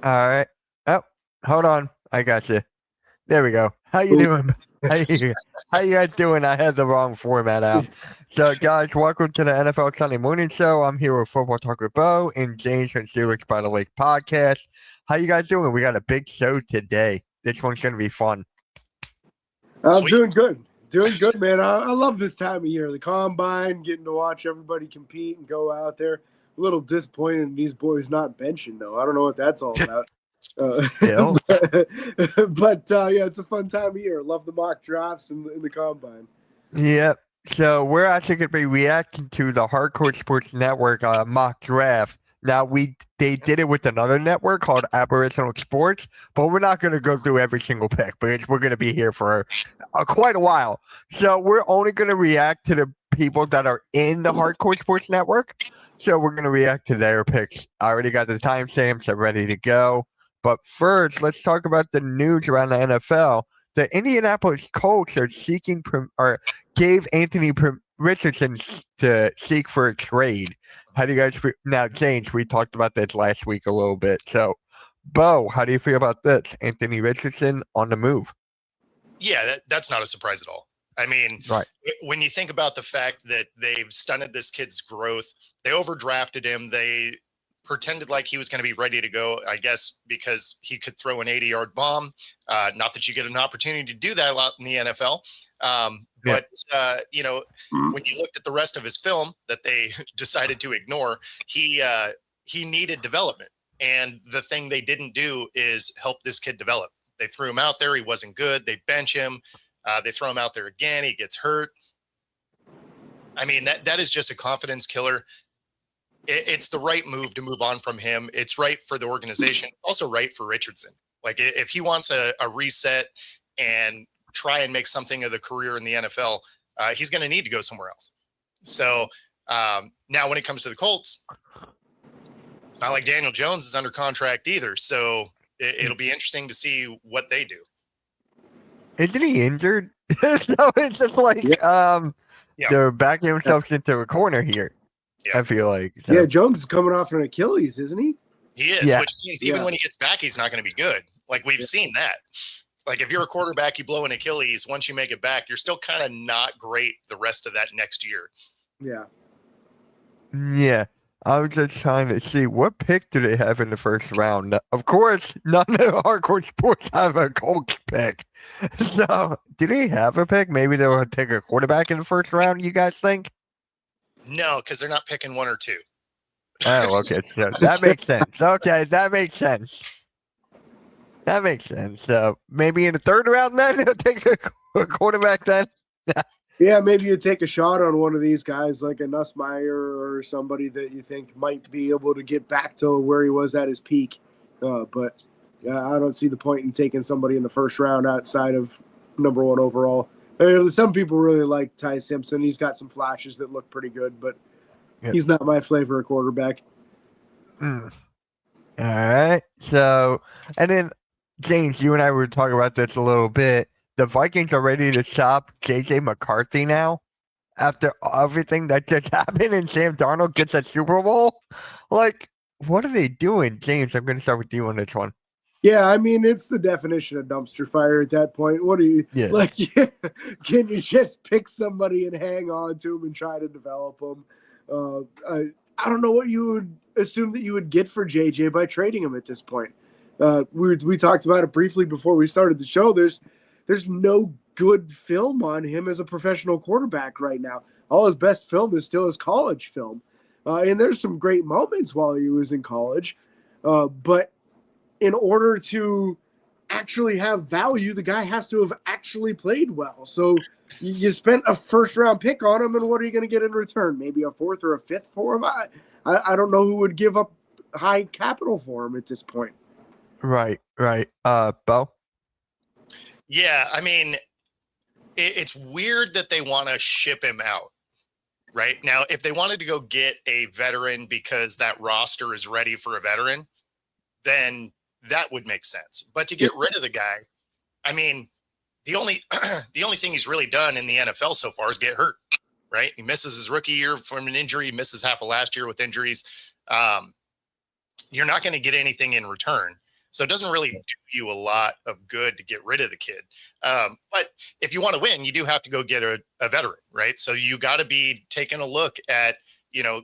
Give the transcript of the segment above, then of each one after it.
All right. Oh, hold on. I got you. There we go. How you doing? How you guys doing? I had the wrong format out. So, guys, welcome to the NFL Sunday Morning Show. I'm here with Football Talk with Bo and James from Steelers by the Lake podcast. How you guys doing? We got a big show today. This one's gonna be fun. I'm doing good. Doing good, man. I love this time of year. The combine, getting to watch everybody compete and go out there. A little disappointed in these boys not benching, though. I don't know what that's all about. Bill? but yeah, it's a fun time of year. Love the mock drafts and the combine. Yep. So we're actually going to be reacting to the Hardcore Sports Network mock draft. Now they did it with another network called Aboriginal Sports, but we're not going to go through every single pick because we're going to be here for quite a while. So we're only going to react to the people that are in the Hardcore Sports Network. So we're going to react to their picks. I already got the timestamps. I'm ready to go. But first, let's talk about the news around the NFL. The Indianapolis Colts are seeking or gave Anthony Richardson to seek for a trade. How do you guys feel? Now, James, we talked about this last week a little bit. So, Bo, how do you feel about this? Anthony Richardson on the move. Yeah, that's not a surprise at all. I mean, right. When you think about the fact that they've stunted this kid's growth, they overdrafted him. They pretended like he was going to be ready to go, I guess, because he could throw an 80-yard bomb. Not that you get an opportunity to do that a lot in the NFL. But, when you looked at the rest of his film that they decided to ignore, he needed development. And the thing they didn't do is help this kid develop. They threw him out there. He wasn't good. They bench him. They throw him out there again. He gets hurt. I mean, that is just a confidence killer. It's the right move to move on from him. It's right for the organization. It's also right for Richardson. Like, if he wants a reset and try and make something of the career in the NFL, he's going to need to go somewhere else. So now when it comes to the Colts, it's not like Daniel Jones is under contract either. So it'll be interesting to see what they do. Isn't he injured? So it's just like they're backing themselves into a corner here. I feel like. So. Yeah, Jones is coming off an Achilles, isn't he? He is, which means even when he gets back, he's not going to be good. Like, we've seen that. Like, if you're a quarterback, you blow an Achilles, once you make it back, you're still kind of not great the rest of that next year. Yeah. Yeah. I was just trying to see what pick do they have in the first round. Of course, none of the Hardcore Sports have a Colts pick. So, do they have a pick? Maybe they'll take a quarterback in the first round, you guys think? No, because they're not picking one or two. Oh, okay. So that makes sense. Okay, that makes sense. That makes sense. So maybe in the third round then they'll take a quarterback then? Yeah, maybe you take a shot on one of these guys like a Nussmeier or somebody that you think might be able to get back to where he was at his peak. But I don't see the point in taking somebody in the first round outside of number one overall. Some people really like Ty Simpson. He's got some flashes that look pretty good, but he's not my flavor of quarterback. All right. So, and then, James, you and I were talking about this a little bit. The Vikings are ready to shop J.J. McCarthy now after everything that just happened and Sam Darnold gets a Super Bowl. Like, what are they doing? James, I'm going to start with you on this one. Yeah, I mean, it's the definition of dumpster fire at that point. What do you like? Can you just pick somebody and hang on to them and try to develop them? I don't know what you would assume that you would get for JJ by trading him at this point. We talked about it briefly before we started the show. There's no good film on him as a professional quarterback right now. All his best film is still his college film, and there's some great moments while he was in college, but in order to actually have value, the guy has to have actually played well. So you spent a first-round pick on him, and what are you going to get in return? Maybe a fourth or a fifth for him? I don't know who would give up high capital for him at this point. Right. Bo? Yeah, I mean, it's weird that they want to ship him out. Right? Now, if they wanted to go get a veteran because that roster is ready for a veteran, then that would make sense. But to get rid of the guy, I mean, the only thing he's really done in the NFL so far is get hurt, right? He misses his rookie year from an injury. He misses half of last year with injuries. You're not going to get anything in return. So it doesn't really do you a lot of good to get rid of the kid. But if you want to win, you do have to go get a veteran, right? So you got to be taking a look at,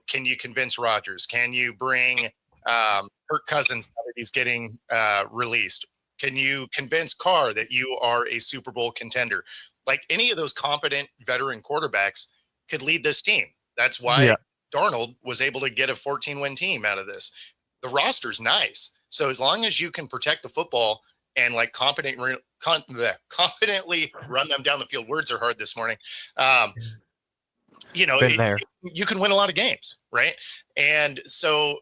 can you convince Rodgers? Can you bring Kirk Cousins now that he's getting released? Can you convince Carr that you are a Super Bowl contender? Like any of those competent veteran quarterbacks could lead this team. That's why Darnold was able to get a 14-win team out of this. The roster's nice. So as long as you can protect the football and like confidently run them down the field, words are hard this morning. You can win a lot of games, right? And so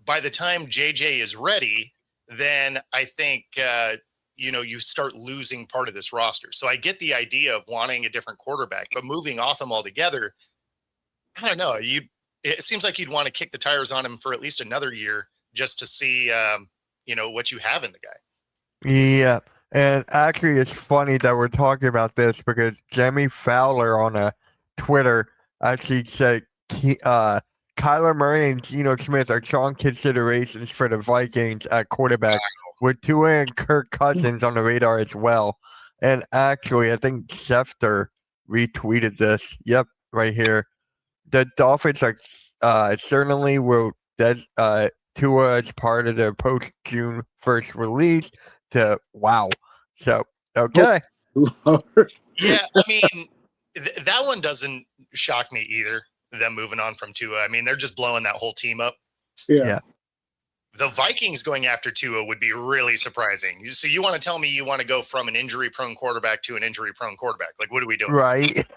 by the time JJ is ready, then I think, you start losing part of this roster. So I get the idea of wanting a different quarterback, but moving off him altogether, I don't know. It seems like you'd want to kick the tires on him for at least another year just to see, what you have in the guy. Yeah. And actually, it's funny that we're talking about this because Jamie Fowler on a Twitter actually said Kyler Murray and Geno Smith are strong considerations for the Vikings at quarterback, with Tua and Kirk Cousins on the radar as well. And actually, I think Schefter retweeted this. Yep, right here. The Dolphins are certainly will Tua as part of their post-June 1st release to wow. So, okay. Yeah, I mean, that one doesn't shock me either, them moving on from Tua. I mean, they're just blowing that whole team up. Yeah. The Vikings going after Tua would be really surprising. So you want to tell me you want to go from an injury-prone quarterback to an injury-prone quarterback? Like, what are we doing? Right.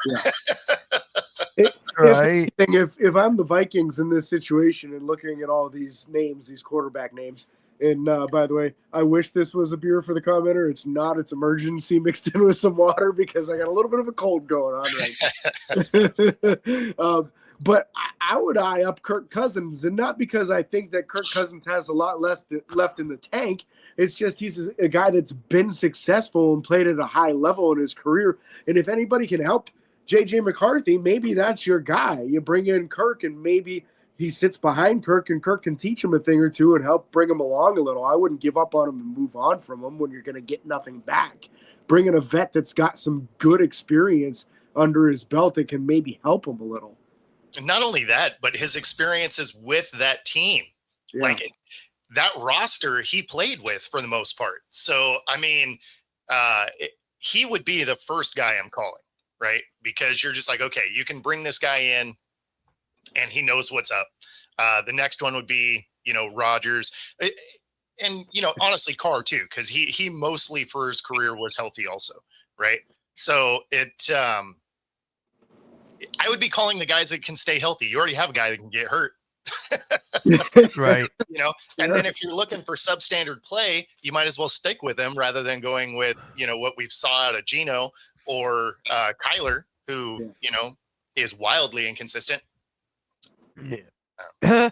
Right. If I'm the Vikings in this situation and looking at all these names, these quarterback names, and by the way, I wish this was a beer for the commenter. It's not. It's emergency mixed in with some water because I got a little bit of a cold going on right now. But I would eye up Kirk Cousins, and not because I think that Kirk Cousins has a lot less left in the tank. It's just he's a guy that's been successful and played at a high level in his career. And if anybody can help J.J. McCarthy, maybe that's your guy. You bring in Kirk, and maybe he sits behind Kirk, and Kirk can teach him a thing or two and help bring him along a little. I wouldn't give up on him and move on from him when you're going to get nothing back. Bring in a vet that's got some good experience under his belt that can maybe help him a little. And not only that, but his experiences with that team. Yeah. Like that roster he played with for the most part. So, I mean, he would be the first guy I'm calling, right? Because you're just like, okay, you can bring this guy in and he knows what's up. The next one would be, Rodgers. And, honestly, Carr too, because he mostly for his career was healthy also, right? So I would be calling the guys that can stay healthy. You already have a guy that can get hurt. Right. And then if you're looking for substandard play, you might as well stick with him rather than going with, what we've saw out of Geno or Kyler, who, is wildly inconsistent. Yeah.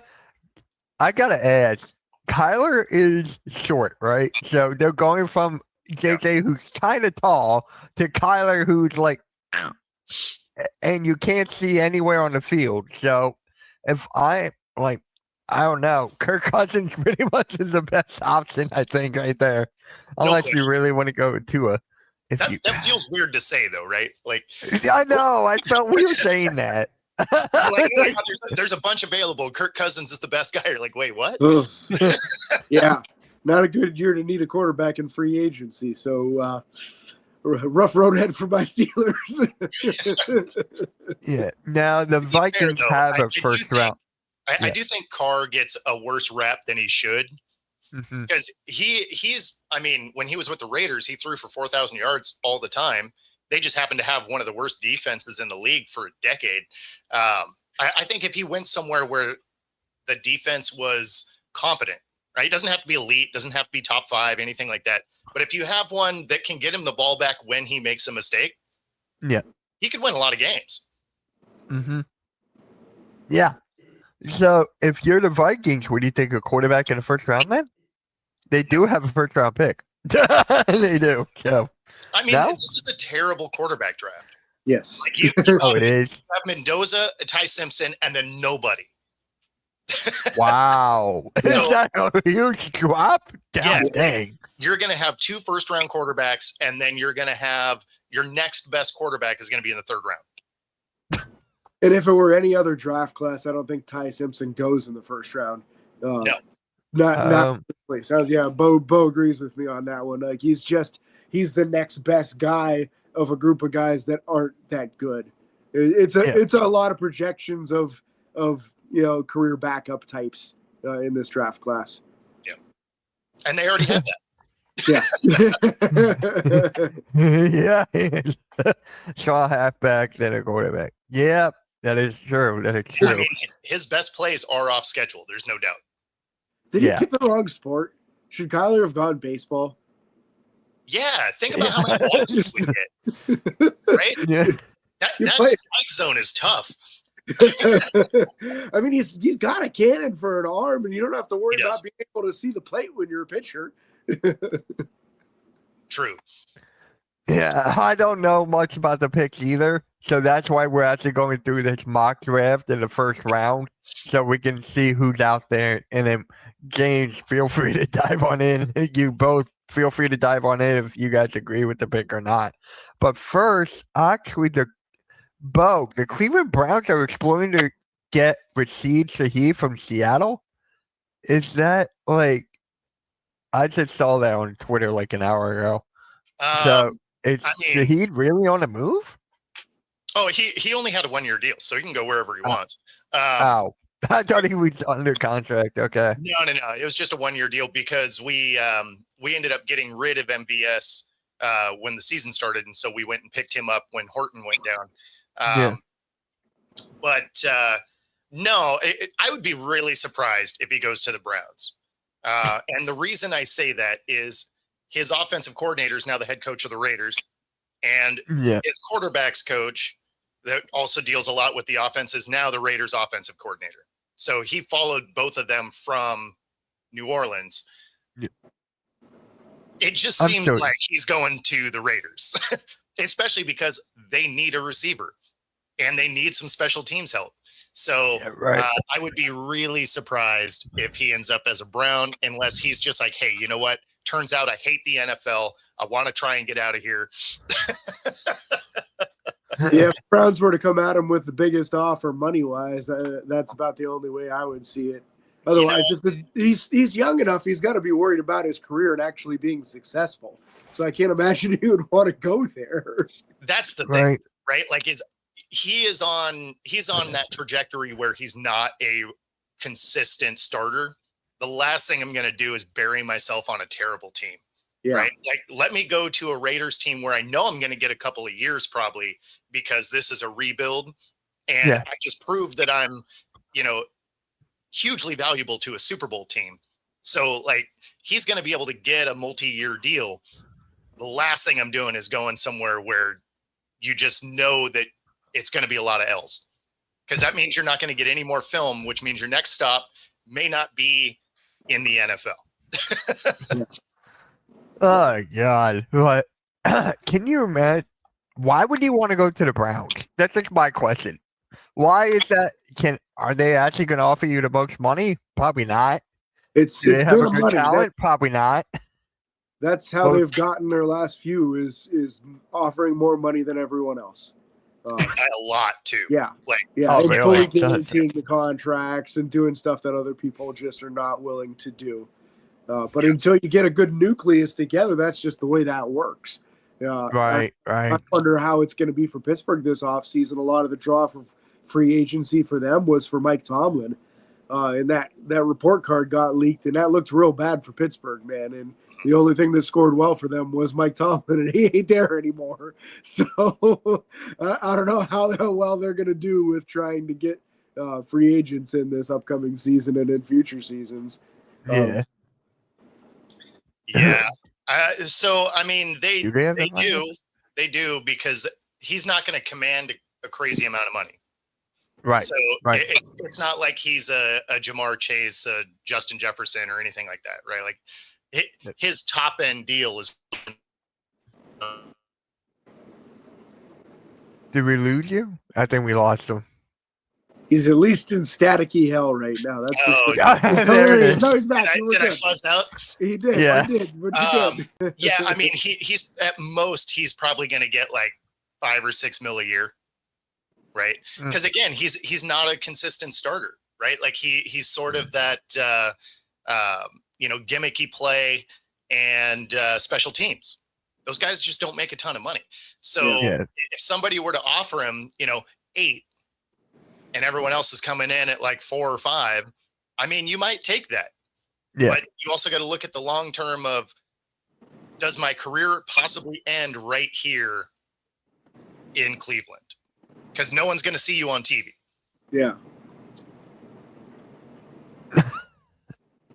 I got to add, Kyler is short, right? So they're going from JJ, who's kind of tall, to Kyler, who's like, and you can't see anywhere on the field. So if I don't know, Kirk Cousins pretty much is the best option, I think, right there. Unless you really want to go with Tua. That feels weird to say, though, right? Like, I know. I felt we were saying that. There's a bunch available. Kirk Cousins is the best guy. You're like, wait, what? Yeah. Not a good year to need a quarterback in free agency. So, rough road ahead for my Steelers. Yeah. Now the Vikings have a first round. I do think Carr gets a worse rap than he should, because he's. I mean, when he was with the Raiders, he threw for 4,000 yards all the time. They just happened to have one of the worst defenses in the league for a decade. I think if he went somewhere where the defense was competent. Right? It doesn't have to be elite, doesn't have to be top 5, anything like that. But if you have one that can get him the ball back when he makes a mistake, he could win a lot of games. Yeah. So if you're the Vikings, would you take a quarterback in the first round then? They do have a first round pick. They do. So I mean, this is a terrible quarterback draft. Yes. Like it is. You have Mendoza, Ty Simpson, and then nobody. Wow. So- Is that a huge drop? Yeah. Dang. You're going to have 2 first-round quarterbacks, and then you're going to have your next best quarterback is going to be in the 3rd round. And if it were any other draft class, I don't think Ty Simpson goes in the 1st round. No. Not sounds yeah. Bo agrees with me on that one. Like he's the next best guy of a group of guys that aren't that good. It's a lot of projections of career backup types in this draft class. Yeah, and they already have that. Yeah. Yeah. Saw a halfback, then a quarterback. Yeah, that is true. That is true. I mean, his best plays are off schedule. There's no doubt. Did he pick the wrong sport? Should Kyler have gone baseball? Yeah, think about how many walks he would get. Right? Yeah. That strike zone is tough. I mean, he's got a cannon for an arm, and you don't have to worry about being able to see the plate when you're a pitcher. True. Yeah, I don't know much about the picks either, so that's why we're actually going through this mock draft in the 1st round, so we can see who's out there. And then, James, feel free to dive on in. You both feel free to dive on in if you guys agree with the pick or not. But first, actually, the Cleveland Browns are exploring to get Rashid Shaheed from Seattle. Is that like? I just saw that on Twitter like an hour ago. So is Shaheed really on the move? Oh, he only had a 1-year deal, so he can go wherever he wants. I thought he was under contract. Okay. No. It was just a 1-year deal because we ended up getting rid of MVS when the season started, and so we went and picked him up when Horton went down. But no, I would be really surprised if he goes to the Browns. And the reason I say that is his offensive coordinator is now the head coach of the Raiders, and his quarterbacks coach that also deals a lot with the offense is now the Raiders offensive coordinator. So he followed both of them from New Orleans. Yeah. It just seems like he's going to the Raiders, especially because they need a receiver and they need some special teams help. So I would be really surprised if he ends up as a Brown, unless he's just like, hey, you know what? Turns out I hate the NFL. I want to try and get out of here. Yeah, if Browns were to come at him with the biggest offer money-wise, that's about the only way I would see it. Otherwise, he's young enough, he's got to be worried about his career and actually being successful. So I can't imagine he would want to go there. That's the thing, right? Like he's on that trajectory where he's not a consistent starter. The last thing I'm going to do is bury myself on a terrible team. Yeah. Right. Like, let me go to a Raiders team where I know I'm going to get a couple of years probably because this is a rebuild. And I just proved that I'm, hugely valuable to a Super Bowl team. So like, he's going to be able to get a multi-year deal. The last thing I'm doing is going somewhere where you just know that it's going to be a lot of L's, because that means you're not going to get any more film, which means your next stop may not be in the NFL. Oh God! What? Can you imagine? Why would you want to go to the Browns? That's just my question. Why is that? Are they actually going to offer you the most money? Probably not. Do they have a good talent? Probably not. That's how they've gotten their last few is offering more money than everyone else. A lot too. Yeah, and fully guaranteeing the contracts and doing stuff that other people just are not willing to do. But until you get a good nucleus together, that's just the way that works. Right. I wonder how it's going to be for Pittsburgh this offseason. A lot of the draw for free agency for them was for Mike Tomlin. And that report card got leaked, and that looked real bad for Pittsburgh, man. And the only thing that scored well for them was Mike Tomlin, and he ain't there anymore. So I don't know how well they're going to do with trying to get free agents in this upcoming season and in future seasons. So I mean, they do because he's not going to command a crazy amount of money. Right. So it's not like he's a Jamar Chase, a Justin Jefferson, or anything like that, right? Like his top end deal is. Did we lose you? I think we lost him. He's at least in staticky hell right now. That's for sure. There it is. No, he's back. Did I fuzz out? He did. Yeah. I did. But you did. Yeah, I mean, he's at most he's probably going to get like $5 or $6 million a year, right? Because again, he's not a consistent starter, right? Like he's sort of that gimmicky play and special teams. Those guys just don't make a ton of money. So if somebody were to offer him, 8, and everyone else is coming in at like 4 or 5, I mean, you might take that. Yeah. But you also got to look at the long term of, does my career possibly end right here in Cleveland? Because no one's going to see you on TV. Yeah.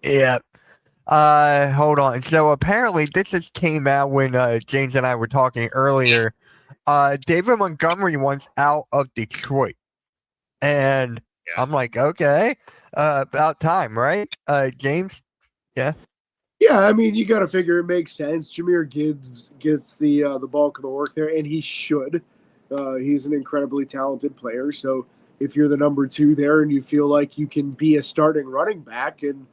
Yeah. Hold on. So apparently this just came out when James and I were talking earlier. David Montgomery wants out of Detroit. And I'm like, okay, about time, right? James? Yeah. Yeah, I mean, you got to figure it makes sense. Jahmyr Gibbs gets the bulk of the work there, and he should. He's an incredibly talented player. So if you're the number 2 there and you feel like you can be a starting running back, and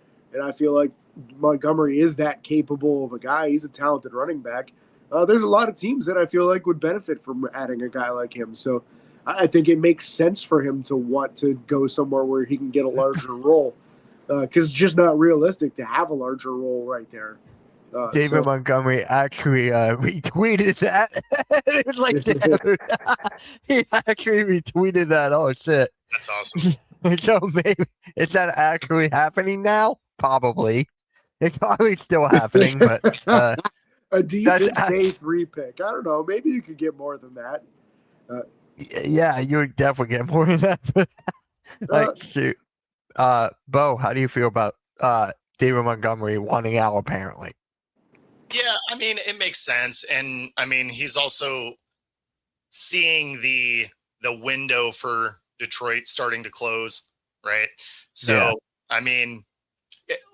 I feel like Montgomery is that capable of a guy. He's a talented running back. There's a lot of teams that I feel like would benefit from adding a guy like him. So I think it makes sense for him to want to go somewhere where he can get a larger role, because it's just not realistic to have a larger role right there. David Montgomery actually retweeted that. It was like, dude, he actually retweeted that. Oh, shit. That's awesome. So maybe, is that actually happening now? Probably. It's probably still happening, but a decent day 3 pick. I don't know. Maybe you could get more than that. Yeah, you would definitely get more than that. Like, shoot. Bo, how do you feel about David Montgomery wanting out apparently? Yeah, I mean, it makes sense. And I mean, he's also seeing the window for Detroit starting to close, right? So, I mean,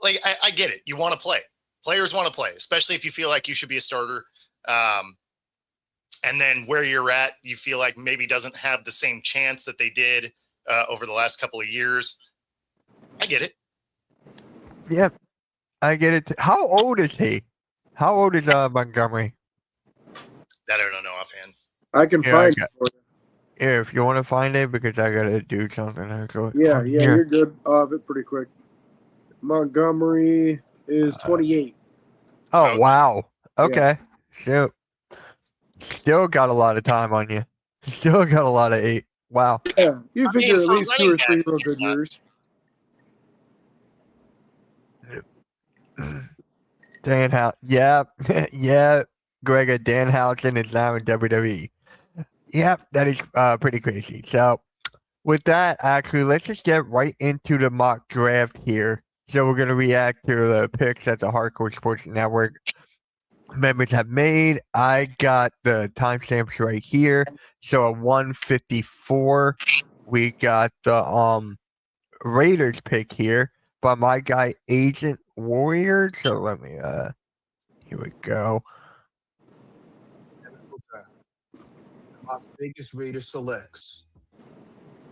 I get it. You want to play. Players want to play, especially if you feel like you should be a starter. And then where you're at, you feel like maybe doesn't have the same chance that they did over the last couple of years. I get it. Yeah, I get it. How old is he? How old is Montgomery? That I don't know offhand. I can find it for you. Yeah, if you want to find it, because I gotta do something. Yeah, you're good. I'll have it pretty quick. Montgomery is 28. Oh, wow. Okay. Shoot. Still got a lot of time on you. Still got a lot of 8. Wow. Yeah, you figure at least 2 or 3 real good years. Dan Housen. Yeah. Yeah. Gregor, Dan Housen is now in WWE. Yep, that is pretty crazy. So with that, actually, let's just get right into the mock draft here. So we're going to react to the picks that the Hardcore Sports Network members have made. I got the timestamps right here. So at 154, we got the Raiders pick here by my guy Agent Warrior. So let me here we go. Las Vegas Raiders selects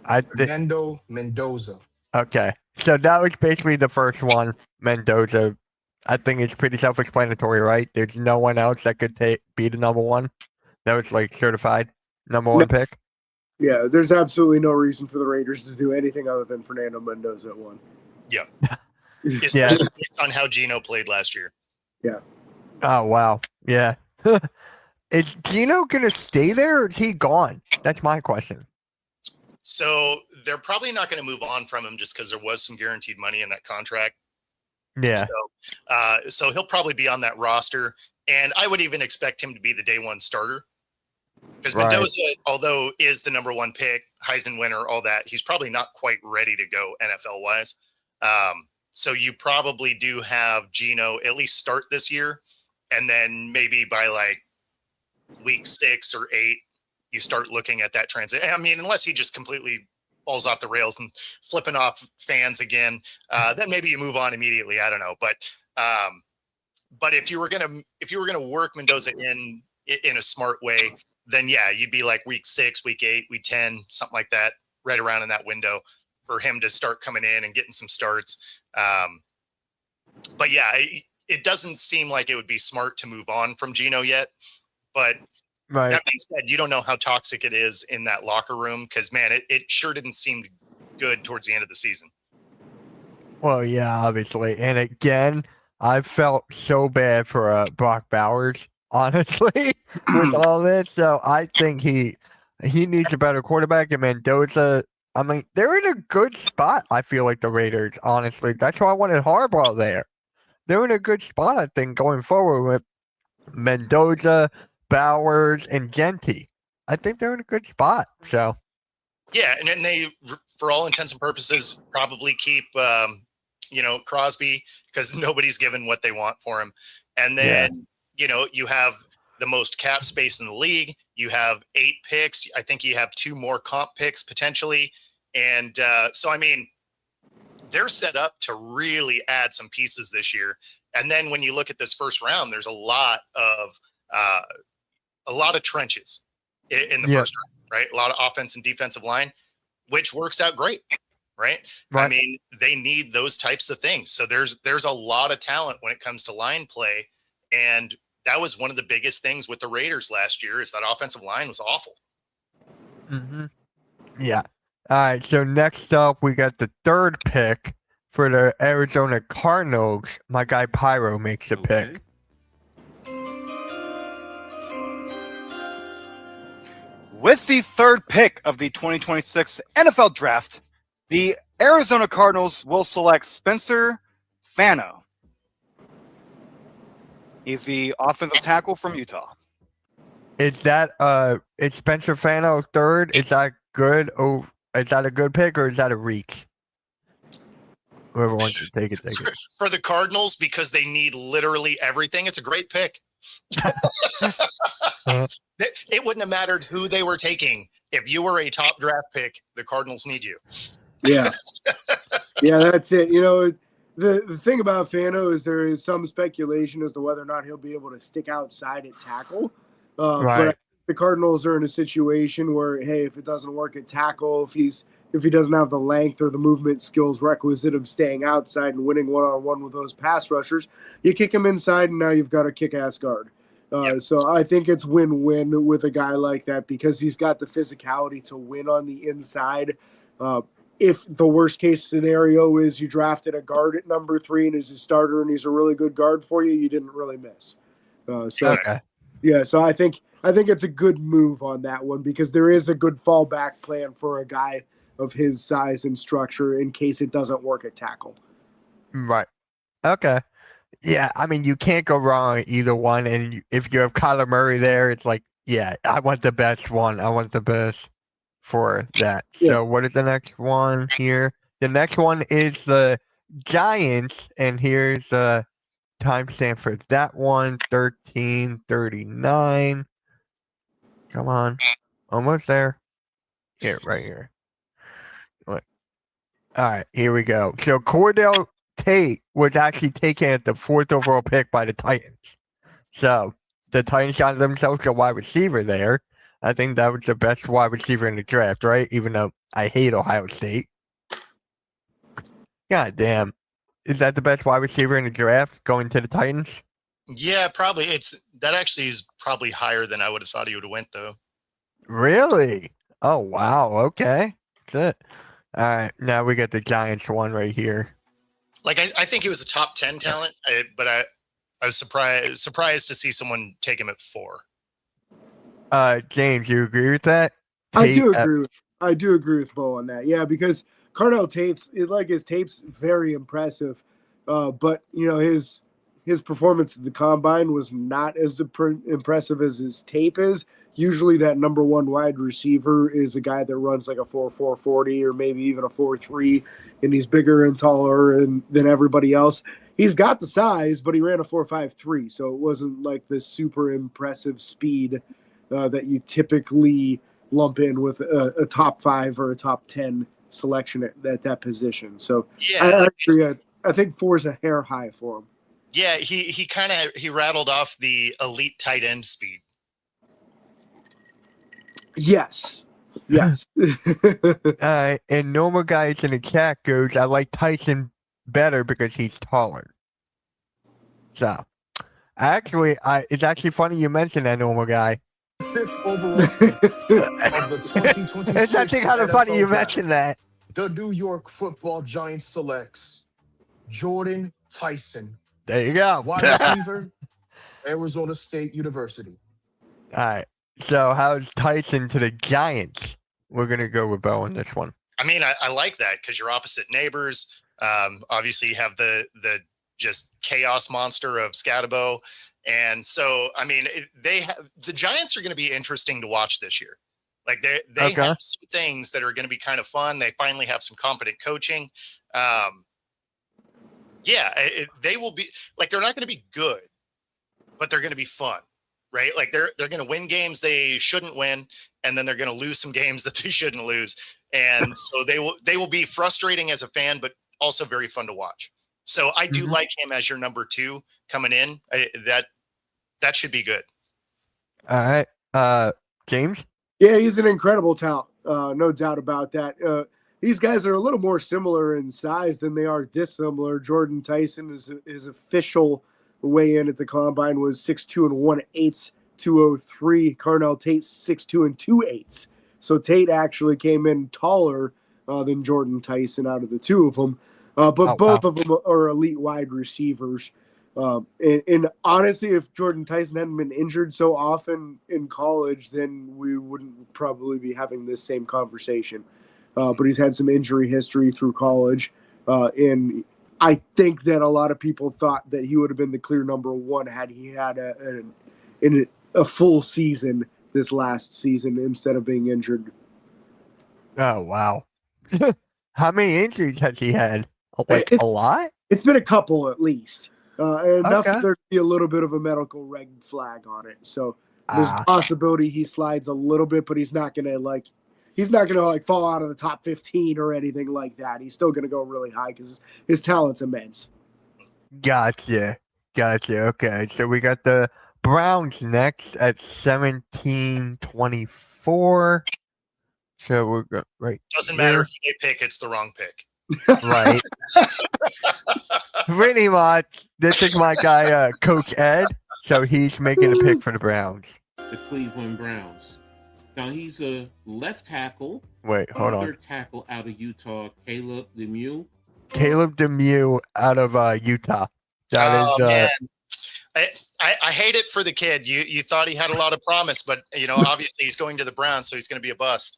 Fernando Mendoza. Okay, so that was basically the first one, Mendoza. I think it's pretty self-explanatory, right? There's no one else that could be the number 1. That was like certified number 1 pick. Yeah, there's absolutely no reason for the Raiders to do anything other than Fernando Mendoza at 1. Yeah. Especially based on how Geno played last year. Yeah. Oh, wow. Yeah. Is Geno going to stay there or is he gone? That's my question. So they're probably not going to move on from him just because there was some guaranteed money in that contract. Yeah. So he'll probably be on that roster. And I would even expect him to be the day 1 starter. Because Mendoza, although is the number 1 pick, Heisman winner, all that, he's probably not quite ready to go NFL-wise. So you probably do have Geno at least start this year. And then maybe by like week 6 or 8, you start looking at that transition. I mean, unless he just completely falls off the rails and flipping off fans again, then maybe you move on immediately. I don't know. But if you were gonna work Mendoza in a smart way, then yeah, you'd be like week 6, week 8, week 10, something like that, right around in that window. for him to start coming in and getting some starts. But yeah, it doesn't seem like it would be smart to move on from Geno yet. But that being said, you don't know how toxic it is in that locker room because, man, it sure didn't seem good towards the end of the season. Well, yeah, obviously. And again, I felt so bad for Brock Bowers, honestly, with all this. So I think he needs a better quarterback. And Mendoza, I mean, they're in a good spot, I feel like, the Raiders, honestly. That's why I wanted Harbaugh there. They're in a good spot, I think, going forward with Mendoza, Bowers, and Genty. I think they're in a good spot. So yeah, and then they, for all intents and purposes, probably keep Crosby because nobody's given what they want for him. And then you have the most cap space in the league. You have 8 picks. I think you have 2 more comp picks potentially. And so I mean, they're set up to really add some pieces this year. And then when you look at this first round, there's a lot of trenches in the first round, right? A lot of offense and defensive line, which works out great, right? I mean, they need those types of things. So there's a lot of talent when it comes to line play. And that was one of the biggest things with the Raiders last year is that offensive line was awful. Mm-hmm. Yeah. All right, so next up, we got the 3rd pick for the Arizona Cardinals. My guy Pyro makes a pick. With the 3rd pick of the 2026 NFL Draft, the Arizona Cardinals will select Spencer Fano. He's the offensive tackle from Utah. Is Spencer Fano 3rd? Is that good? Oh, is that a good pick or is that a reach? Whoever wants to take it. For the Cardinals, because they need literally everything, it's a great pick. It wouldn't have mattered who they were taking. If you were a top draft pick, the Cardinals need you. Yeah. Yeah, that's it. The thing about Fano is there is some speculation as to whether or not he'll be able to stick outside at tackle. But the Cardinals are in a situation where, hey, if it doesn't work at tackle, if he doesn't have the length or the movement skills requisite of staying outside and winning one-on-one with those pass rushers, you kick him inside and now you've got a kick-ass guard. So I think it's win-win with a guy like that because he's got the physicality to win on the inside. If the worst-case scenario is you drafted a guard at number 3 and is a starter and he's a really good guard for you, you didn't really miss. Yeah, so I think it's a good move on that one because there is a good fallback plan for a guy of his size and structure in case it doesn't work at tackle. Right. Okay. Yeah, I mean, you can't go wrong with either one. And if you have Kyler Murray there, it's like, yeah, I want the best one. I want the best for that. Yeah. So what is the next one here? The next one is the Giants. And here's the timestamp for that one, 13:39. Come on. Almost there. Here, right here. What? All right, here we go. So Cordell Tate was actually taken at the 4th overall pick by the Titans. So the Titans got themselves a wide receiver there. I think that was the best wide receiver in the draft, right? Even though I hate Ohio State. God damn. Is that the best wide receiver in the draft going to the Titans? Yeah, probably. That actually is probably higher than I would have thought he would have went, though. Really? Oh, wow. Okay. That's it. All right. Now we got the Giants one right here. Like, I think he was a top 10 talent, but I was surprised to see someone take him at 4. James, you agree with that? I do agree with Bo on that. Yeah, because Cardell Tate's his tape's very impressive, but his performance at the combine was not as impressive as his tape is. Usually, that number 1 wide receiver is a guy that runs like a 4.4 40 or maybe even a 4.3, and he's bigger and taller than everybody else. He's got the size, but he ran a 4.53, so it wasn't like this super impressive speed that you typically lump in with a top 5 or a top 10 selection at that position. So yeah, I agree. I think 4 is a hair high for him. Yeah, he rattled off the elite tight end speed. Yes. Yes. And normal guys in the chat goes, I like Tyson better because he's taller. So, actually, it's actually funny you mentioned that normal guy. 5th overall pick of the 2026 It's actually kind of funny NFL you draft. mentioned that. The New York Football Giants selects Jordan Tyson, There you go. wide receiver, Arizona State University. All right. So, how's Tyson to the Giants? We're going to go with Bo on this one. I mean, I like that because you're opposite neighbors. Obviously, you have the just chaos monster of Scatabo. And so, I mean, the Giants are going to be interesting to watch this year. Like they Okay. have some things that are going to be kind of fun. They finally have some competent coaching. They will be like, they're not going to be good, but they're going to be fun, right? Like they're going to win games they shouldn't win, and then they're going to lose some games that they shouldn't lose. And so they will be frustrating as a fan, but also very fun to watch. So I do like him as your number 2 coming in. That should be good. All right. James? Yeah, he's an incredible talent. No doubt about that. These guys are a little more similar in size than they are dissimilar. Jordan Tyson, his official weigh-in at the combine was 6'2" and 1/8, 203. Carnell Tate 6'2" and 2/8. So Tate actually came in taller than Jordan Tyson out of the two of them. But both of them are elite wide receivers. And honestly, if Jordan Tyson hadn't been injured so often in college, then we wouldn't probably be having this same conversation. But he's had some injury history through college. And I think that a lot of people thought that he would have been the clear number 1 had he had a full season this last season instead of being injured. Oh, wow. How many injuries has he had? Like a lot? It's been a couple at least. Enough Okay. for there to be a little bit of a medical red flag on it. So there's a possibility he slides a little bit, but he's not gonna fall out of the top 15 or anything like that. He's still gonna go really high because his talent's immense. Gotcha. Okay, so we got the Browns next at 17-24. So we're right. Doesn't matter who they pick; it's the wrong pick. Right. Pretty much. This is my guy, Coach Ed. So he's making a pick for the Browns. The Cleveland Browns. Now he's a left tackle. Wait, hold on. Third tackle out of Utah, Caleb Lemieux. Caleb Lemieux out of Utah. That is. Man. I hate it for the kid. You thought he had a lot of promise, but obviously he's going to the Browns, so he's going to be a bust.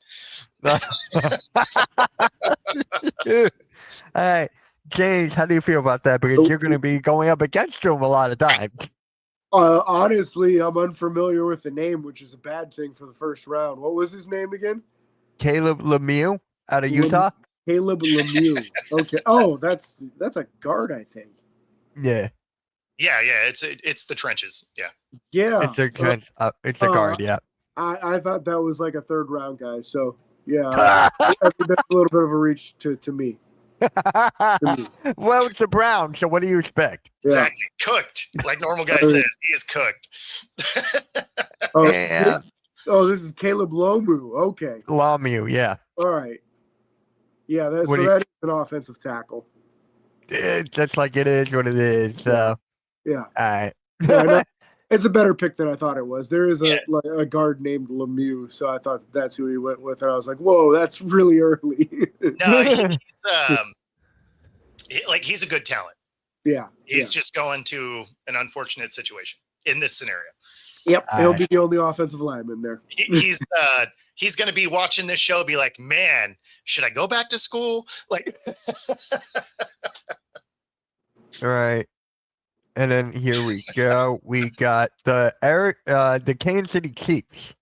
All right, James, how do you feel about that? Because you're going to be going up against him a lot of times. Honestly, I'm unfamiliar with the name, which is a bad thing for the first round. What was his name again? Caleb Lemieux out of Utah. Caleb Lemieux. Okay. Oh, that's a guard, I think. Yeah. Yeah. It's the trenches. Yeah. Yeah. It's a guard. Yeah. I thought that was like a third round guy. So yeah, that's a little bit of a reach to me. Well, it's the Browns, so what do you expect? Yeah. Exactly. Cooked, like normal guy says. He is cooked. Yeah. This is Caleb Lomu. Okay. Lemieux, yeah. All right. Yeah, that is an offensive tackle. That's like it is what it is. So. Yeah. All right. Yeah, it's a better pick than I thought it was. There is a guard named Lemieux, so I thought that's who he went with, and I was like, "Whoa, that's really early." No, he's a good talent. Yeah, he's just going to an unfortunate situation in this scenario. Yep, he'll be the only offensive lineman there. He's going to be watching this show, be like, "Man, should I go back to school?" Like, all right. And then here we go. We got the Kansas City Chiefs.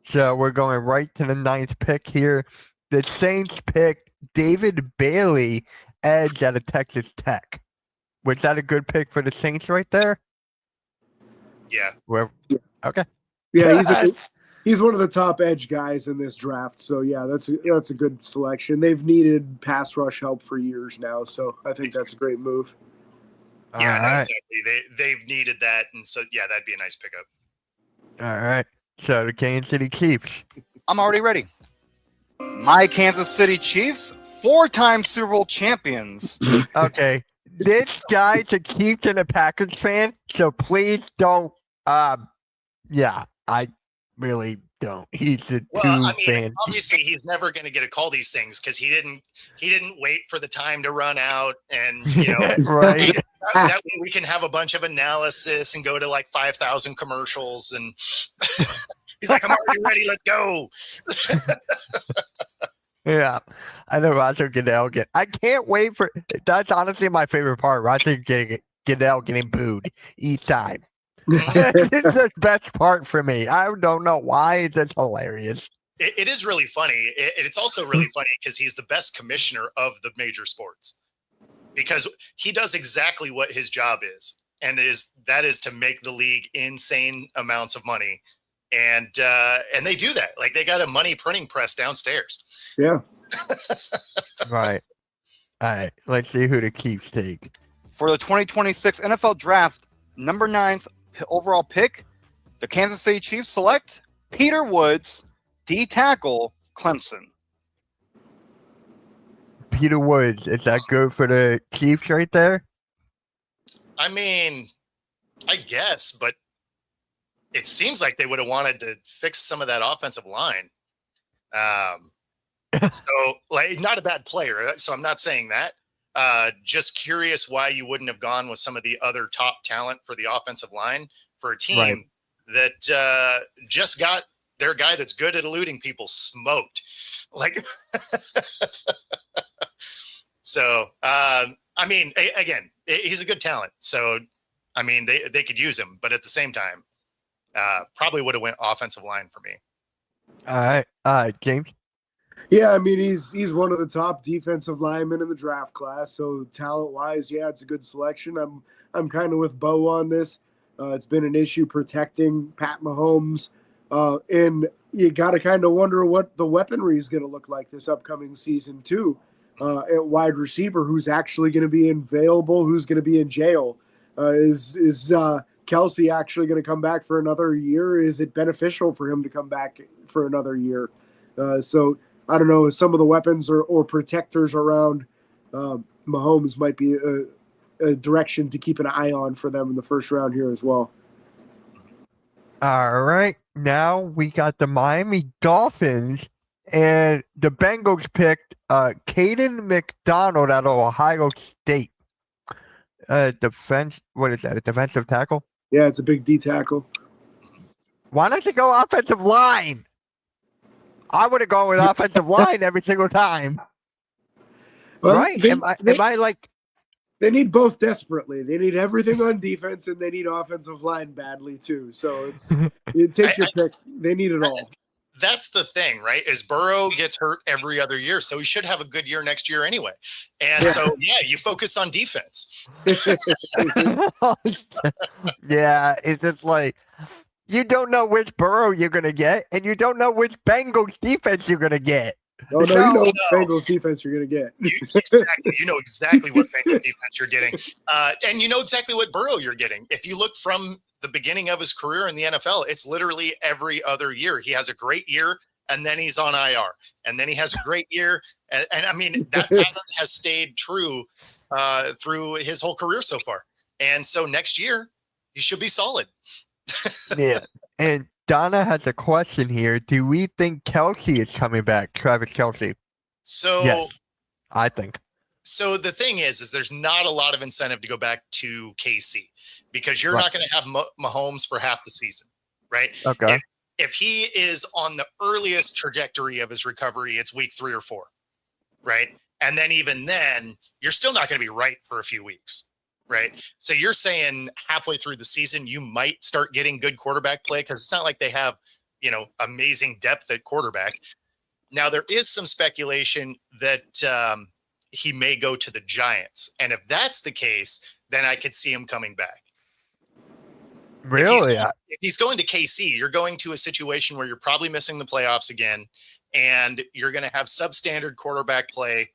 So we're going right to the 9th pick here. The Saints picked David Bailey, edge out of Texas Tech. Was that a good pick for the Saints right there? Yeah. Okay. Yeah, he's one of the top edge guys in this draft. So yeah, that's a good selection. They've needed pass rush help for years now, so I think that's a great move. Yeah, no, exactly. They've needed that, and so yeah, that'd be a nice pickup. All right. So the Kansas City Chiefs. I'm already ready. My Kansas City Chiefs, 4-time Super Bowl champions. Okay. This guy's a Chiefs and a Packers fan, so please don't. Yeah, I really don't. He's a fan. Obviously he's never going to get to call these things because he didn't wait for the time to run out, and right. that way we can have a bunch of analysis and go to like 5,000 commercials, and he's like, I'm already ready. Let's go. Yeah, I know Roger Goodell I can't wait for. That's honestly my favorite part. Roger Goodell getting booed each time. It's the best part for me. I don't know why. It's just hilarious. It is really funny. It's also really funny because he's the best commissioner of the major sports, because he does exactly what his job is, and that is to make the league insane amounts of money. And they do that. Like, they got a money printing press downstairs. Yeah. Right. All right. Let's see who the Chiefs take. For the 2026 NFL Draft, number 9th overall pick, the Kansas City Chiefs select Peter Woods, D tackle, Clemson. Peter Woods, is that good for the Chiefs right there? I mean, I guess, but it seems like they would have wanted to fix some of that offensive line. So, like, not a bad player. So I'm not saying that. Just curious why you wouldn't have gone with some of the other top talent for the offensive line for a team that just got their guy that's good at eluding people smoked. Like, so, I mean, again, he's a good talent. So, I mean, they could use him, but at the same time, probably would have went offensive line for me. All right, James. Yeah, I mean, he's one of the top defensive linemen in the draft class. So talent-wise, yeah, it's a good selection. I'm kind of with Bo on this. It's been an issue protecting Pat Mahomes, and you got to kind of wonder what the weaponry is going to look like this upcoming season too. At wide receiver, who's actually going to be available, who's going to be in jail? Is Kelsey actually going to come back for another year? Is it beneficial for him to come back for another year? So I don't know. Some of the weapons or protectors around Mahomes might be a direction to keep an eye on for them in the first round here as well. All right. Now we got the Miami Dolphins, and the Bengals picked Caden McDonald out of Ohio State. Defense. What is that? A defensive tackle? Yeah, it's a big D tackle. Why don't you go offensive line? I would have gone with offensive line every single time. Well, right? Am I like? They need both desperately. They need everything on defense, and they need offensive line badly too. So you take your pick. They need it all. That's the thing, right? Is Burrow gets hurt every other year, so he should have a good year next year anyway. And so, you focus on defense. Yeah, it's just like you don't know which Burrow you're gonna get, and you don't know which Bengals defense you're gonna get. Oh, no, you know what Bengals defense you're going to get. You know exactly what Bengals defense you're getting. And you know exactly what Burrow you're getting. If you look from the beginning of his career in the NFL, it's literally every other year. He has a great year, and then he's on IR. And then he has a great year. And I mean, that pattern has stayed true through his whole career so far. And so next year, he should be solid. Yeah. And Donna has a question here. Do we think Kelsey is coming back, Travis Kelsey? So yes, I think. So the thing is there's not a lot of incentive to go back to KC because you're not going to have Mahomes for half the season, right? Okay. If he is on the earliest trajectory of his recovery, it's week 3 or 4, right? And then even then, you're still not going to be right for a few weeks. Right. So you're saying halfway through the season, you might start getting good quarterback play because it's not like they have, amazing depth at quarterback. Now, there is some speculation that he may go to the Giants. And if that's the case, then I could see him coming back. Really? If he's going to KC, you're going to a situation where you're probably missing the playoffs again, and you're going to have substandard quarterback play.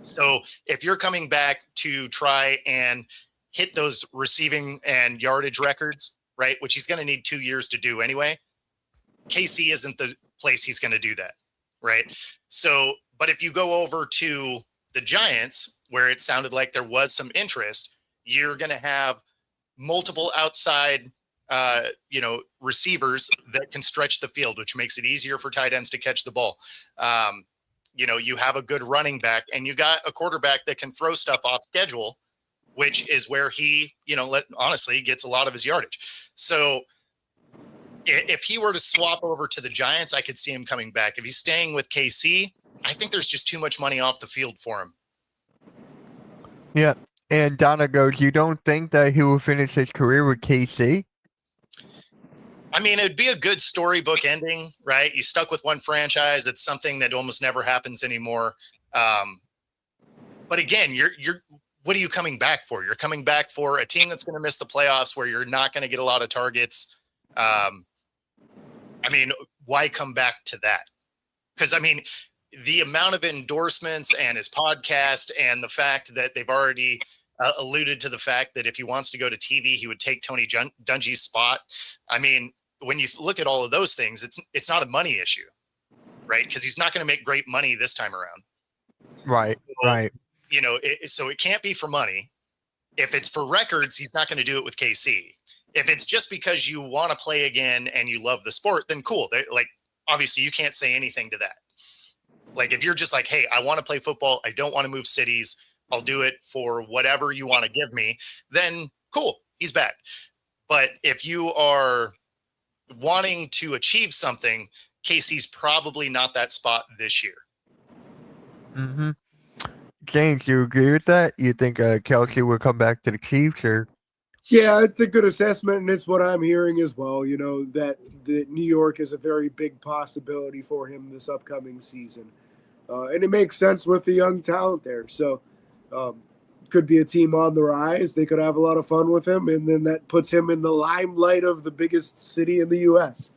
So if you're coming back to try and hit those receiving and yardage records, right, which he's going to need 2 years to do anyway, KC isn't the place he's going to do that. right? So, but if you go over to the Giants, where it sounded like there was some interest, you're going to have multiple outside receivers that can stretch the field, which makes it easier for tight ends to catch the ball. You have a good running back, and you got a quarterback that can throw stuff off schedule, which is where he, honestly gets a lot of his yardage. So if he were to swap over to the Giants, I could see him coming back. If he's staying with KC, I think there's just too much money off the field for him. Yeah. And Donna goes, you don't think that he will finish his career with KC? I mean, it'd be a good storybook ending, right? You stuck with one franchise. It's something that almost never happens anymore. But again, what are you coming back for? You're coming back for a team that's going to miss the playoffs, where you're not going to get a lot of targets. I mean, why come back to that? Because, I mean, the amount of endorsements and his podcast, and the fact that they've already alluded to the fact that if he wants to go to TV, he would take Tony Dungy's spot. I mean, when you look at all of those things, it's not a money issue, right? Because he's not going to make great money this time around. Right, so, right. So it can't be for money. If it's for records, he's not going to do it with KC. If it's just because you want to play again and you love the sport, then cool. Obviously, you can't say anything to that. Like, if you're just like, hey, I want to play football, I don't want to move cities, I'll do it for whatever you want to give me, then cool, he's back. But if you are wanting to achieve something, KC's probably not that spot this year. Mm-hmm. James, you agree with that? You think Kelsey will come back to the Chiefs, or? Yeah, it's a good assessment, and it's what I'm hearing as well. That New York is a very big possibility for him this upcoming season. And it makes sense with the young talent there. So could be a team on the rise. They could have a lot of fun with him, and then that puts him in the limelight of the biggest city in the U.S.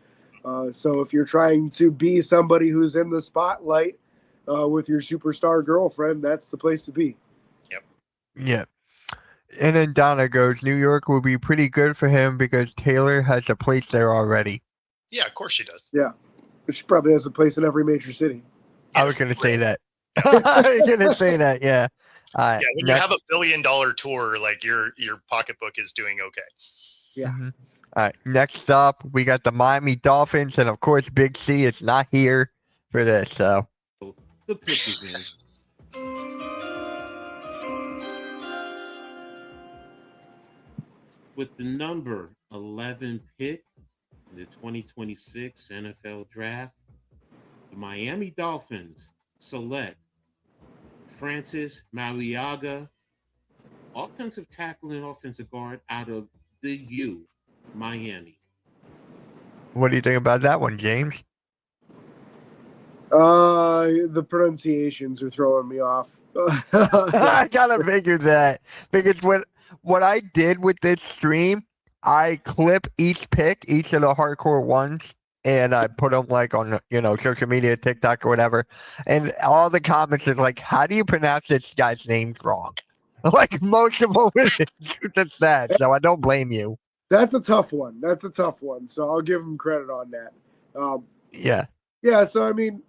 So if you're trying to be somebody who's in the spotlight with your superstar girlfriend, that's the place to be. Yep. Yeah. And then Donna goes, New York will be pretty good for him because Taylor has a place there already. Yeah, of course she does. Yeah. But she probably has a place in every major city. I was going to say that. I was going to say that, yeah. Yeah, when you have $1 billion tour, like your pocketbook is doing okay. Yeah. Mm-hmm. All right. Next up, we got the Miami Dolphins, and of course, Big C is not here for this. So the pick is in. With the number 11 pick in the 2026 NFL Draft, the Miami Dolphins select Francis Mariaga, offensive tackle and offensive guard out of the U, Miami. what do you think about that one, James? The pronunciations are throwing me off. I gotta figure that, because what I did with this stream, I clip each pick, each of the hardcore ones, and I put them like on social media, TikTok or whatever, and all the comments is like, how do you pronounce this guy's name wrong? Like, most of them is just that, so I don't blame you. That's a tough one. So I'll give them credit on that. Yeah. So I mean,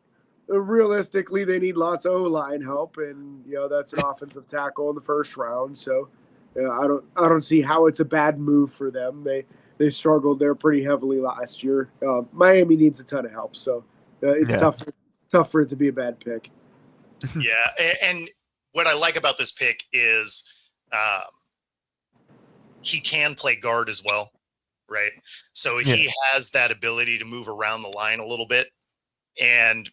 realistically, they need lots of O-line help, and that's an offensive tackle in the first round. So I don't see how it's a bad move for them. They struggled there pretty heavily last year. Miami needs a ton of help, so it's tough for it to be a bad pick. Yeah, and what I like about this pick is he can play guard as well, right? So he has that ability to move around the line a little bit. And,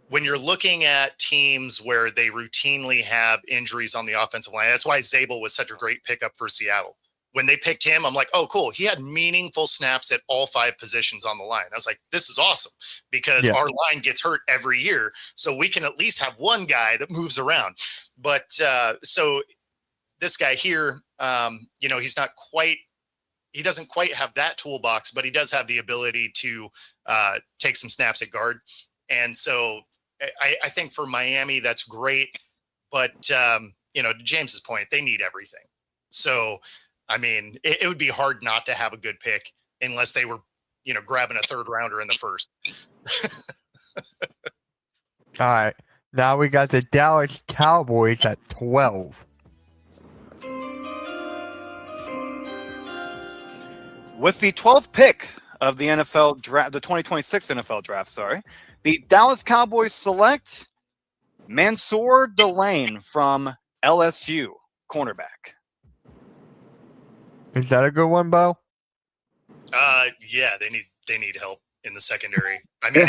when you're looking at teams where they routinely have injuries on the offensive line, that's why Zabel was such a great pickup for Seattle. When they picked him, I'm like, oh, cool. He had meaningful snaps at all 5 positions on the line. I was like, this is awesome, because our line gets hurt every year. So we can at least have one guy that moves around. But so this guy here, he's not quite, he doesn't quite have that toolbox, but he does have the ability to take some snaps at guard. And so I think for Miami, that's great. But, to James's point, they need everything. So, I mean, it would be hard not to have a good pick unless they were grabbing a third rounder in the first. All right. Now we got the Dallas Cowboys at 12. With the 12th pick of the NFL draft, the 2026 NFL draft, the Dallas Cowboys select Mansour Delane from LSU, cornerback. Is that a good one, Bo? Yeah, they need help in the secondary. I mean,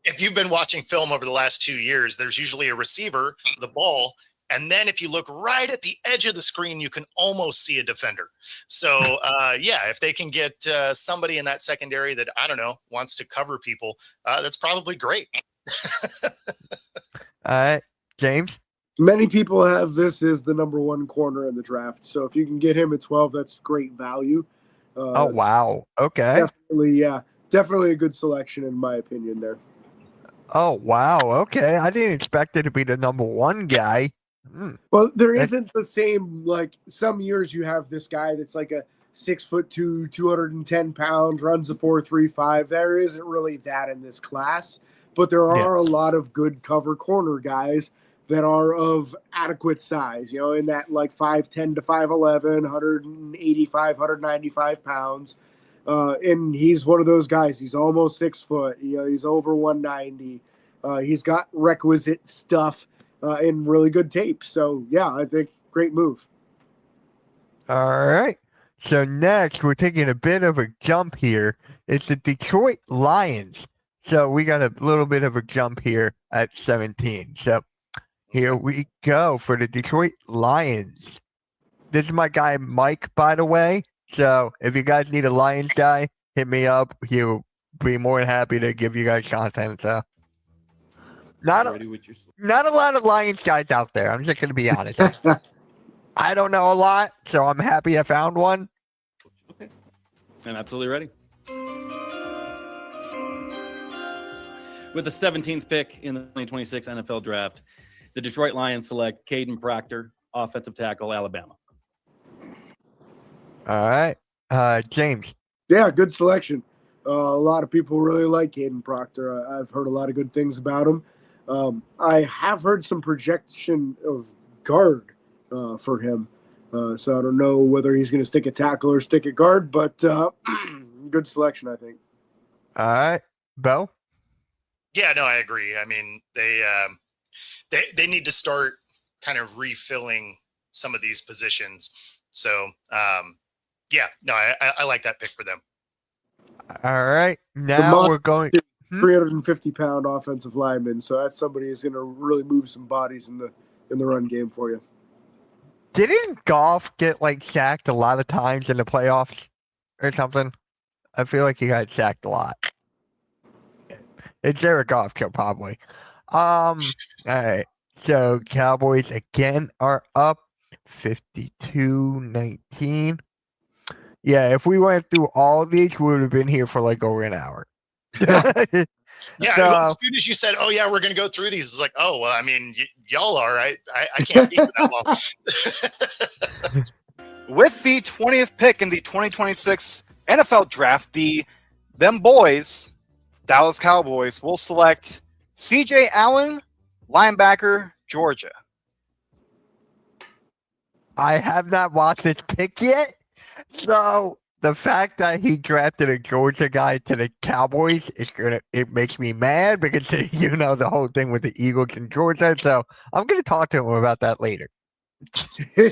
if you've been watching film over the last 2 years, there's usually a receiver, the ball, and then if you look right at the edge of the screen, you can almost see a defender. So, yeah, if they can get somebody in that secondary that, I don't know, wants to cover people, that's probably great. All right. James? Many people have this as the number one corner in the draft. So if you can get him at 12, that's great value. Oh, wow. Okay. Definitely a good selection in my opinion there. Oh, wow. Okay. I didn't expect it to be the number one guy. Well, there isn't the same, like some years you have this guy that's like a 6'2", 210 pounds, runs a 4.35. There isn't really that in this class, but there are a lot of good cover corner guys that are of adequate size, in that like 5'10" to 5'11", 185, 195 pounds. And he's one of those guys. He's almost 6 foot. He's over 190. He's got requisite stuff and really good tape. So, yeah, I think great move. All right. So next, we're taking a bit of a jump here. It's the Detroit Lions. So we got a little bit of a jump here at 17. So here we go for the Detroit Lions. This is my guy, Mike, by the way. So if you guys need a Lions guy, hit me up. He'll be more than happy to give you guys content. So not a lot of Lions guys out there. I'm just going to be honest. I don't know a lot, so I'm happy I found one. Okay. I'm absolutely ready. With the 17th pick in the 2026 NFL Draft, the Detroit Lions select Caden Proctor, offensive tackle, Alabama. All right. James. Yeah, good selection. A lot of people really like Caden Proctor. I've heard a lot of good things about him. I have heard some projection of guard for him. So I don't know whether he's going to stick at tackle or stick at guard, but good selection, I think. All right. Bo? Yeah, no, I agree. I mean, they need to start kind of refilling some of these positions. So, yeah, no, I like that pick for them. All right. Now we're going 350-pound offensive lineman, so that's somebody who's going to really move some bodies in the run game for you. Didn't Goff get sacked a lot of times in the playoffs or something? I feel like he got sacked a lot. It's Jared Goff, so probably. All right. So Cowboys again are up 52-19. Yeah, if we went through all of these, we would have been here for over an hour. Yeah, as soon as you said, "Oh yeah, we're going to go through these," it's like, "Oh well, I mean, y'all are. I can't be for that long." With the 20th pick in the 2026 NFL Draft, them boys, Dallas Cowboys, will select C.J. Allen, linebacker, Georgia. I have not watched this pick yet, so the fact that he drafted a Georgia guy to the Cowboys it makes me mad because the whole thing with the Eagles and Georgia. So I'm gonna talk to him about that later. All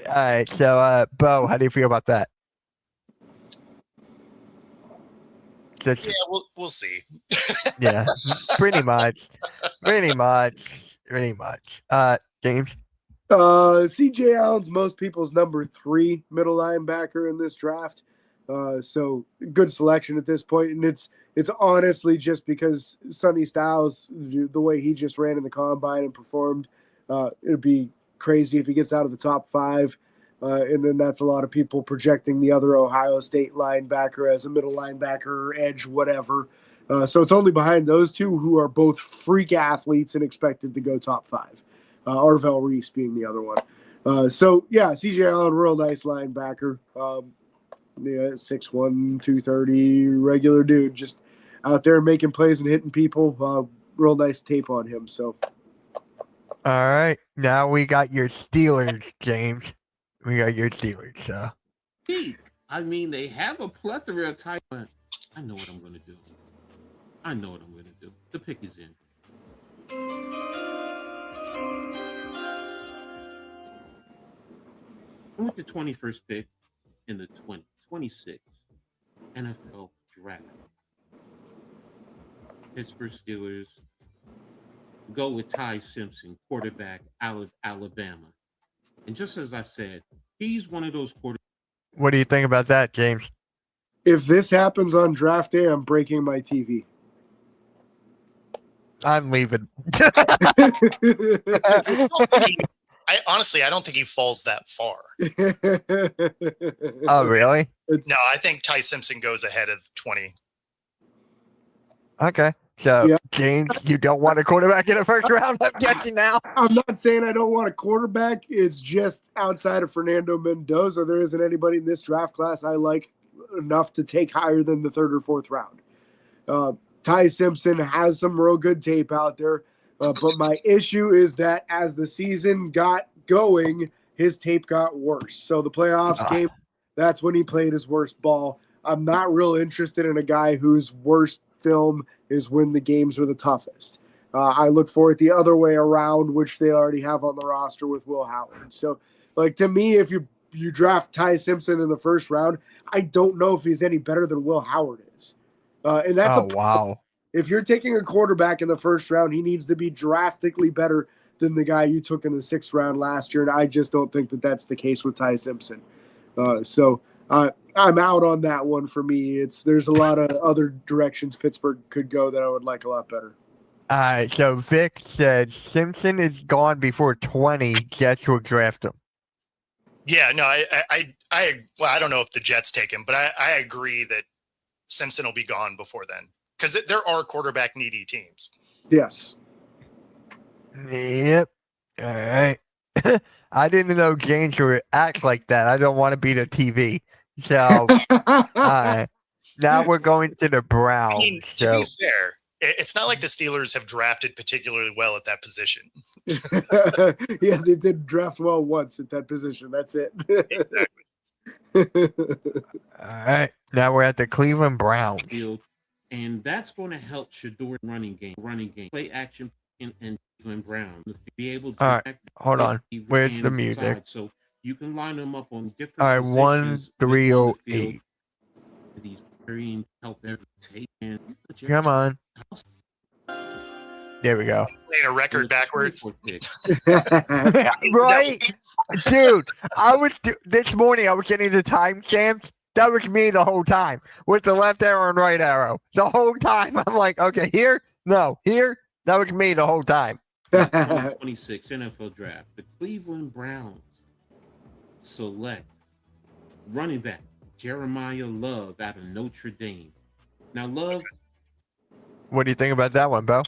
right, so Bo, how do you feel about that? Yeah, we'll see. Yeah, pretty much. James. C.J. Allen's most people's number 3 middle linebacker in this draft. So good selection at this point. And it's honestly just because Sonny Styles, the way he just ran in the combine and performed, it'd be crazy if he gets out of the top 5. And then that's a lot of people projecting the other Ohio State linebacker as a middle linebacker, edge, whatever. So it's only behind those two who are both freak athletes and expected to go top 5. Arvell Reese being the other one. So, yeah, C.J. Allen, real nice linebacker. Yeah, 6'1", 230, regular dude, just out there making plays and hitting people. Real nice tape on him. So, All right, now we got your Steelers, James. We got your Steelers. So, I mean, they have a plethora of type. But I know what I'm going to do. The pick is in. With the 21st pick in the 2026 NFL Draft, Pittsburgh Steelers go with Ty Simpson, quarterback out of Alabama. And just as I said, he's one of those quarterbacks. what do you think about that, James? if this happens on draft day, I'm breaking my TV. I'm leaving. I don't think he falls that far. Oh, really? No, I think Ty Simpson goes ahead of 20. Okay. So, Yeah. James, you don't want a quarterback in the first round, I'm guessing now? I'm not saying I don't want a quarterback. It's just outside of Fernando Mendoza, there isn't anybody in this draft class I like enough to take higher than the third or fourth round. Ty Simpson has some real good tape out there. But my issue is that as the season got going, his tape got worse. So the playoffs game, that's when he played his worst ball. I'm not real interested in a guy whose worst film is when the games are the toughest. I look for it the other way around, which they already have on the roster with Will Howard. So, like, to me, if you draft Ty Simpson in the first round, I don't know if he's any better than Will Howard is. And that's wow. If you're taking a quarterback in the first round, he needs to be drastically better than the guy you took in the sixth round last year, and I just don't think that that's the case with Ty Simpson. So I'm out on that one for me. There's a lot of other directions Pittsburgh could go that I would like a lot better. All right, so Vic said Simpson is gone before 20. Jets will draft him. Yeah, no, I don't know if the Jets take him, but I agree that Simpson will be gone before then because there are quarterback needy teams. Yes. Yep. All right. I didn't know James would act like that. I don't want to be the TV. So, now we're going to the Browns. I mean, to be fair, it's not like the Steelers have drafted particularly well at that position. Yeah, they did draft well once at that position. That's it. Exactly. All right. Now we're at the Cleveland Browns. And that's going to help Shador running game, play action and Cleveland Browns. Be able to all right, hold on. Where's the music? So you can line them up on different all right, positions. 1308. These very help every take and come on. There we go. Playing a record backwards. Right? Dude, this morning I was getting the timestamps. That was me the whole time with the left arrow and right arrow. The whole time. I'm like, okay, here? No, here? That was me the whole time. 2026 NFL Draft. The Cleveland Browns select running back Jeremiah Love out of Notre Dame. Now, Love. What do you think about that one, Bo?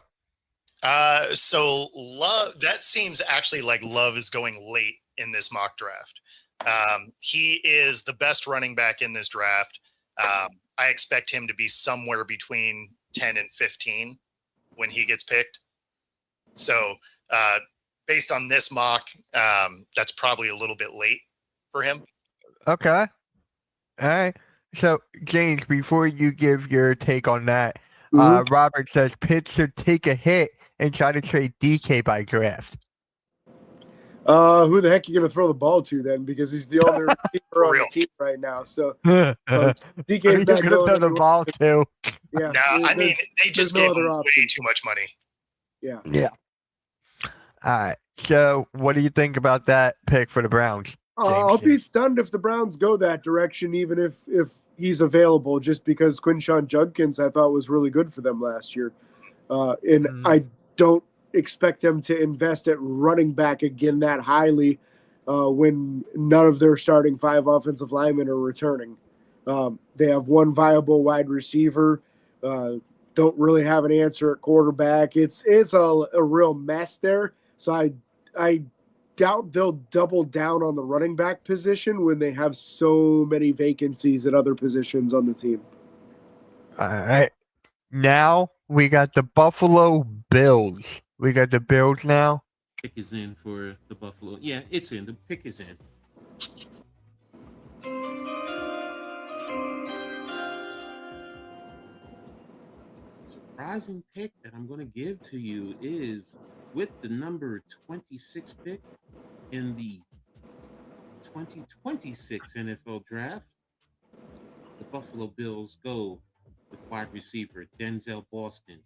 So Love, that seems actually like Love is going late in this mock draft. He is the best running back in this draft. I expect him to be somewhere between 10 and 15 when he gets picked. So based on this mock, that's probably a little bit late for him. Okay. All right. So, James, before you give your take on that, Robert says Pitts should take a hit and try to trade DK by draft. Who the heck are you going to throw the ball to then? Because he's the only receiver on the team right now. So DK's not going to throw the ball to. Yeah. No, I mean, they just gave him way too much money. Yeah. Yeah. All right. So, what do you think about that pick for the Browns? I'll be stunned if the Browns go that direction, even if he's available, just because Quinshon Judkins I thought was really good for them last year. I don't expect them to invest at running back again that highly when none of their starting 5 offensive linemen are returning. They have one viable wide receiver, don't really have an answer at quarterback. It's a real mess there. So I doubt they'll double down on the running back position when they have so many vacancies at other positions on the team. All right. Now we got the Buffalo Bills. We got the Bills now. Pick is in for the Buffalo. Yeah, it's in. The pick is in. Surprising pick that I'm going to give to you is with the number 26 pick in the 2026 NFL Draft, the Buffalo Bills go with wide receiver Denzel Boston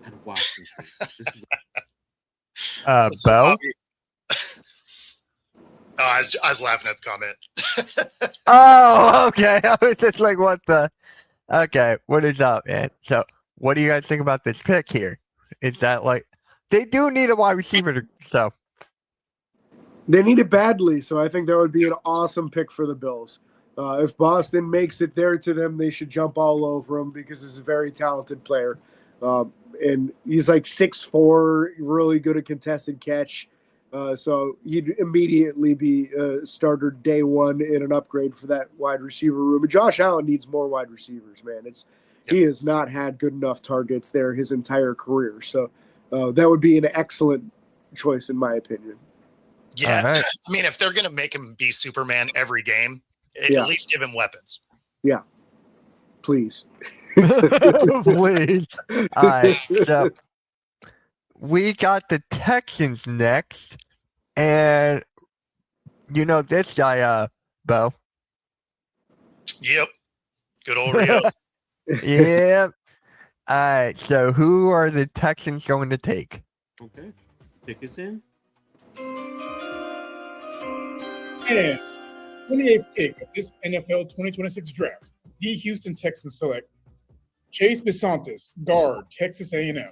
out of Washington. This is Bo. Oh, I was laughing at the comment. Oh, okay. I was just like, what the? Okay, what is up, man? So, what do you guys think about this pick here? Is that like they do need a wide receiver so they need it badly, so I think that would be an awesome pick for the Bills. If Boston makes it there to them, they should jump all over him because he's a very talented player. And he's like 6'4", really good at contested catch. So he'd immediately be a starter day one and an upgrade for that wide receiver room. And Josh Allen needs more wide receivers, man. He has not had good enough targets there his entire career. So that would be an excellent choice in my opinion. Yeah, right. I mean, if they're going to make him be Superman every game, at least give him weapons. Yeah, please. Please. All right, so we got the Texans next, and you know this guy, Bo. Yep, good old Rios. Yeah. All right, so who are the Texans going to take? okay. Pick is in. And 28th pick of this NFL 2026 draft, the Houston Texans select Chase Bisontis, guard, Texas A&M.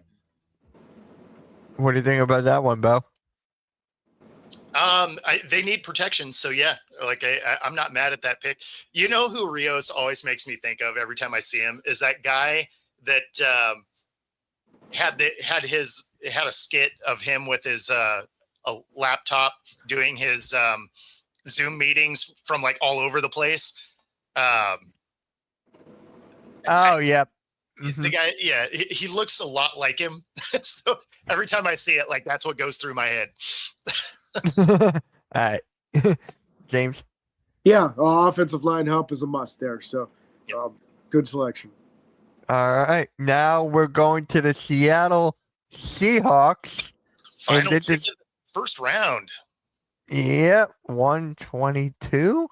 What do you think about that one, Bo? They need protection, so yeah, like I'm not mad at that pick. You know who Rios always makes me think of every time I see him is that guy that had a skit of him with his a laptop doing his Zoom meetings from like all over the place. Oh, yeah. Mm-hmm. The guy, yeah, he looks a lot like him. So every time I see it, like that's what goes through my head. All right. James? Yeah, offensive line help is a must there. So good selection. All right. Now we're going to the Seattle Seahawks. Final pick in the first round. Yep, 122.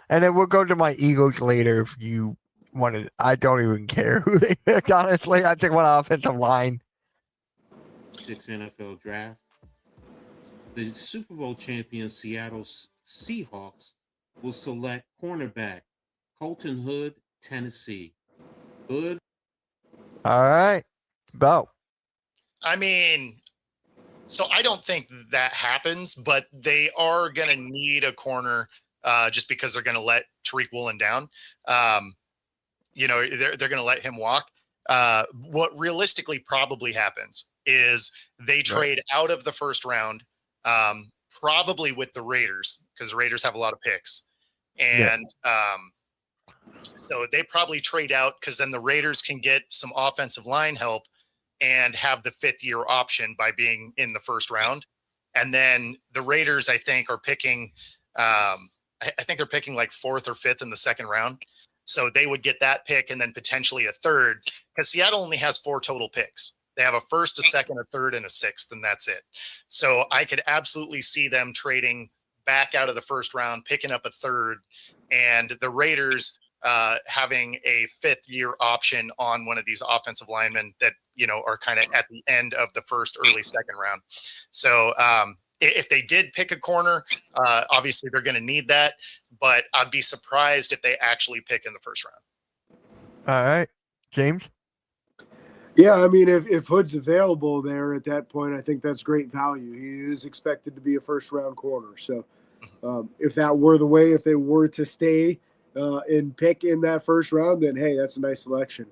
And then we'll go to my Eagles later if you want to. I don't even care who they pick, honestly. I take one offensive line. 6 NFL Draft. The Super Bowl champion Seattle Seahawks will select cornerback Colton Hood, Tennessee. Hood. All right. Bo. I mean, so I don't think that happens, but they are going to need a corner just because they're going to let Tariq Woolen down. They're going to let him walk. What realistically probably happens is they trade out of the first round, probably with the Raiders, because the Raiders have a lot of picks. And so they probably trade out because then the Raiders can get some offensive line help and have the 5th-year option by being in the first round. And then the Raiders, I think, are picking I think they're picking like 4th or 5th in the second round. So they would get that pick and then potentially a 3rd, because Seattle only has 4 total picks. They have a 1st, a 2nd, a 3rd, and a 6th, and that's it. So I could absolutely see them trading back out of the first round, picking up a 3rd, and the Raiders having a 5th-year option on one of these offensive linemen that, are kind of at the end of the first, early second round. So if they did pick a corner, obviously they're going to need that, but I'd be surprised if they actually pick in the first round. All right. James? Yeah, I mean, if Hood's available there at that point, I think that's great value. He is expected to be a first-round corner. So if that were the way, if they were to stay and pick in that first round, then, hey, that's a nice selection.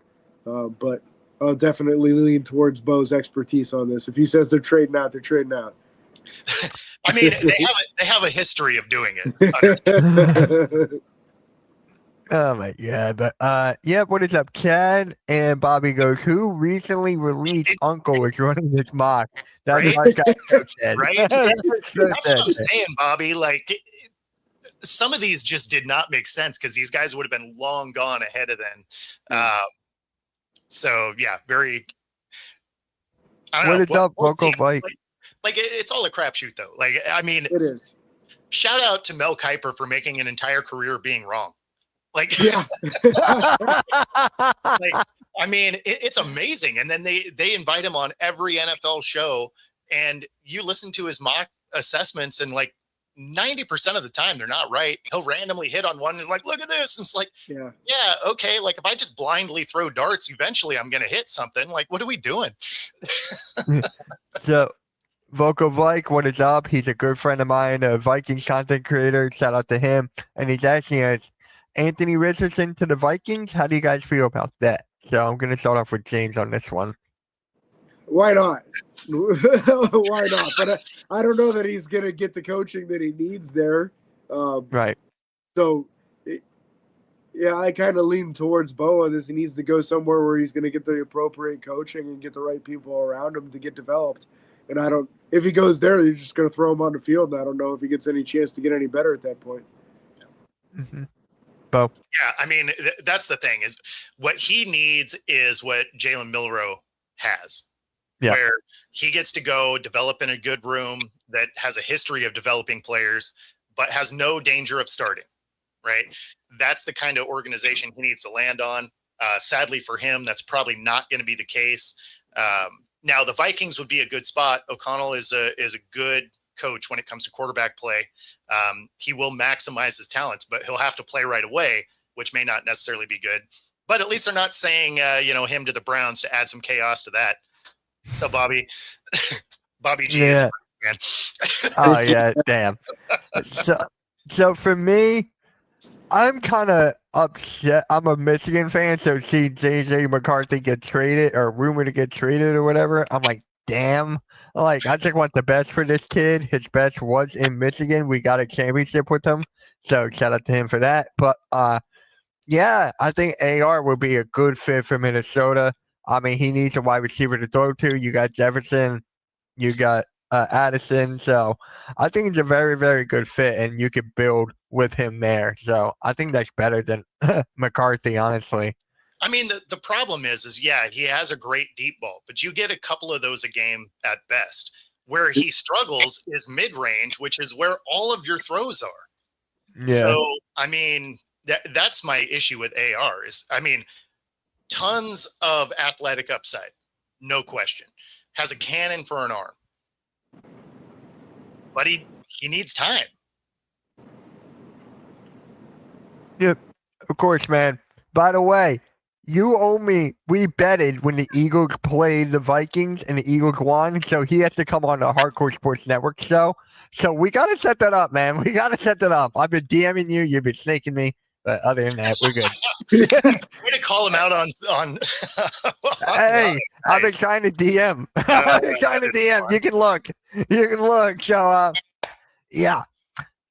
But I'll definitely lean towards Bo's expertise on this. If he says they're trading out, they're trading out. I mean, they have a history of doing it. Oh my god! But yeah, what is up, Chad? And Bobby goes, who recently released Uncle is running this mock? That's Right? my guy, so Chad. Right? That's so That's what I'm saying, Bobby. Like, some of these just did not make sense because these guys would have been long gone ahead of then. So yeah, very. I don't What know. is up, Vocal Bike? Like it's all a crapshoot though. Like, I mean, it is. Shout out to Mel Kiper for making an entire career being wrong. Like, Yeah. like, I mean, it's amazing. And then they invite him on every NFL show, and you listen to his mock assessments, and like 90% of the time they're not right. He'll randomly hit on one and like, look at this. And it's like, yeah, okay. Like, if I just blindly throw darts, eventually I'm gonna hit something. Like, what are we doing? So, Vocal Vike, what is up? He's a good friend of mine, a Vikings content creator. Shout out to him. And he's asking us, Anthony Richardson to the Vikings. How do you guys feel about that? So I'm going to start off with James on this one. Why not? Why not? But I don't know that he's going to get the coaching that he needs there. Right. So, yeah, I kind of lean towards Bo on this. He needs to go somewhere where he's going to get the appropriate coaching and get the right people around him to get developed. And if he goes there, you're just going to throw him on the field. And I don't know if he gets any chance to get any better at that point. Mm-hmm. Bo. Yeah, I mean, that's the thing is what he needs is what Jalen Milroe has, where he gets to go develop in a good room that has a history of developing players, but has no danger of starting, right? That's the kind of organization he needs to land on. Sadly for him, that's probably not going to be the case. Now the Vikings would be a good spot. O'Connell is a good coach when it comes to quarterback play. He will maximize his talents, but he'll have to play right away, which may not necessarily be good. But at least they're not saying, him to the Browns to add some chaos to that. So Bobby G is man. Oh yeah, damn. So for me, I'm kind of upset. I'm a Michigan fan, so see JJ McCarthy get traded or rumored to get traded or whatever. I'm like, damn. Like, I just want the best for this kid. His best was in Michigan. We got a championship with him, so shout out to him for that. But yeah, I think AR will be a good fit for Minnesota. I mean, he needs a wide receiver to throw to. You got Jefferson, you got Addison, so I think it's a very, very good fit, and you could build with him there. So I think that's better than McCarthy, honestly. I mean, the problem is yeah, he has a great deep ball, but you get a couple of those a game at best. Where he struggles is mid-range, which is where all of your throws are. Yeah. So, I mean, that's my issue with AR is, I mean, tons of athletic upside, no question. Has a cannon for an arm. But he needs time. Yep, of course, man. By the way, you owe me. We betted when the Eagles played the Vikings and the Eagles won, so he has to come on the Hardcore Sports Network show. So we got to set that up, man. We got to set that up. I've been DMing you. You've been snaking me. But other than that, we're good. Way to call him out on Hey, I've been trying to DM. I've been trying to DM. Smart. You can look. You can look. So, yeah.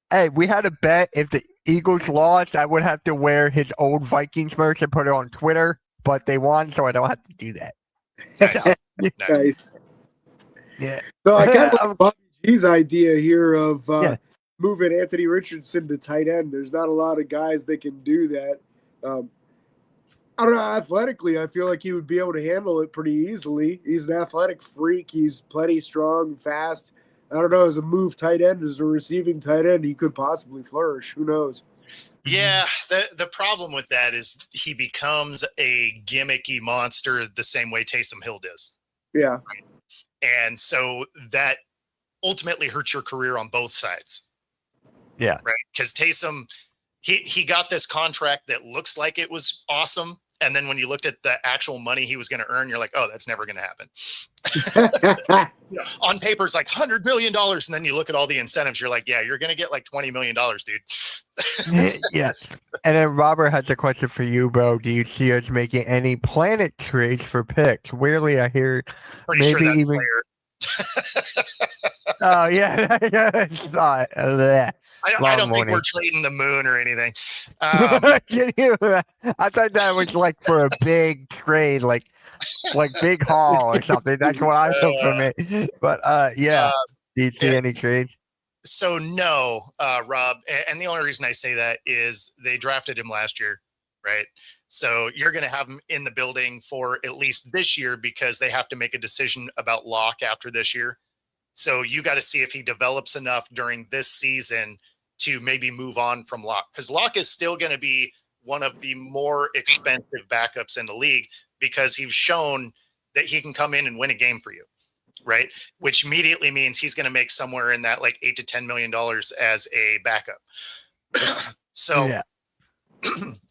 Hey, we had a bet if the Eagles lost, I would have to wear his old Vikings merch and put it on Twitter, but they won, so I don't have to do that. Nice. Yeah. So I kind of like Bobby G's idea here of moving Anthony Richardson to tight end. There's not a lot of guys that can do that. I don't know, athletically, I feel like he would be able to handle it pretty easily. He's an athletic freak. He's plenty strong, fast. I don't know, as a move tight end, as a receiving tight end, he could possibly flourish. Who knows? Yeah, the problem with that is he becomes a gimmicky monster the same way Taysom Hill does. Yeah. Right? And so that ultimately hurts your career on both sides. Yeah. Right? Because Taysom, he got this contract that looks like it was awesome. And then when you looked at the actual money he was going to earn, you're like, oh, that's never going to happen. On paper, it's like $100 million. And then you look at all the incentives, you're like, yeah, you're going to get like $20 million, dude. Yes. And then Robert has a question for you, bro. Do you see us making any planet trades for picks? Weirdly, I hear Pretty sure that's even player. Oh yeah, it's not. I don't think we're trading the moon or anything. Can you, I thought that was like for a big trade, like big haul or something. That's what I took from it. But yeah. Do you see any trades? So no, Rob, and the only reason I say that is they drafted him last year, right? So you're going to have him in the building for at least this year because they have to make a decision about Locke after this year. So you got to see if he develops enough during this season to maybe move on from Locke, because Locke is still going to be one of the more expensive backups in the league because he's shown that he can come in and win a game for you. Right. Which immediately means he's going to make somewhere in that like $8 to $10 million as a backup. So yeah.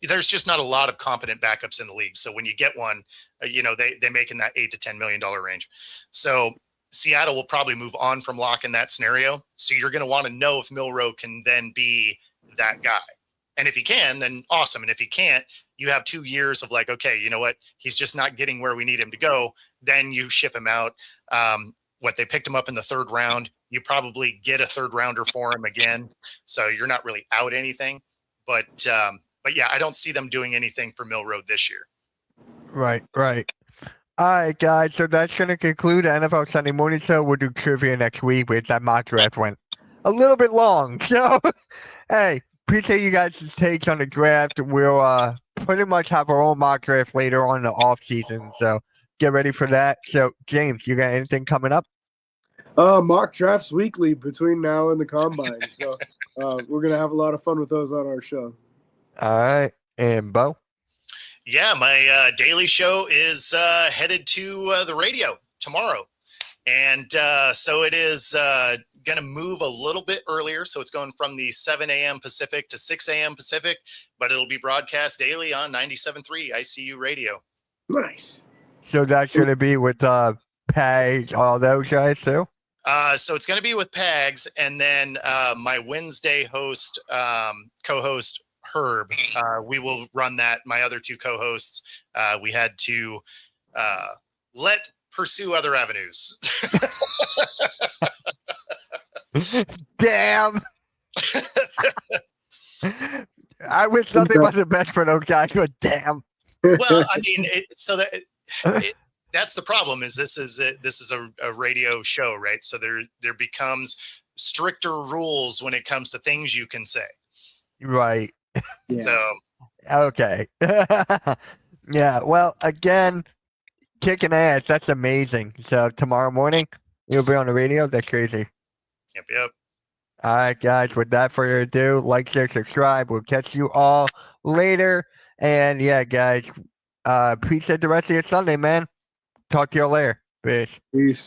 There's just not a lot of competent backups in the league. So when you get one, they make in that $8 to $10 million range. So Seattle will probably move on from Locke in that scenario. So you're going to want to know if Milroe can then be that guy. And if he can, then awesome. And if he can't, you have 2 years of like, okay, you know what? He's just not getting where we need him to go. Then you ship him out. They picked him up in the 3rd round. You probably get a 3rd rounder for him again. So you're not really out anything. But yeah, I don't see them doing anything for Milroe this year. Right. All right, guys. So that's going to conclude the NFL Sunday Morning Show. We'll do trivia next week, which that mock draft went a little bit long. So, hey, appreciate you guys' takes on the draft. We'll pretty much have our own mock draft later on in the off season. So get ready for that. So, James, you got anything coming up? Mock drafts weekly between now and the combine. So we're going to have a lot of fun with those on our show. All right. And Bo? Yeah, my daily show is headed to the radio tomorrow. And so it is going to move a little bit earlier. So it's going from the 7 a.m. Pacific to 6 a.m. Pacific, but it'll be broadcast daily on 97.3 ICU radio. Nice. So that's going to be with Pags, all those guys too? So it's going to be with Pags, and then my Wednesday host, co-host Herb. We will run that. My other 2 co-hosts, we had to pursue other avenues. Damn. I wish nothing was the best for those guys, but damn. Well, I mean, that's the problem. Is this is a radio show, right? So there becomes stricter rules when it comes to things you can say. Right. Yeah. So okay. Yeah. Well, again, kicking ass. That's amazing. So tomorrow morning you'll be on the radio. That's crazy. Yep. All right, guys. Without further ado, like, share, subscribe. We'll catch you all later. And yeah, guys, appreciate the rest of your Sunday, man. Talk to you all later. Peace. Peace.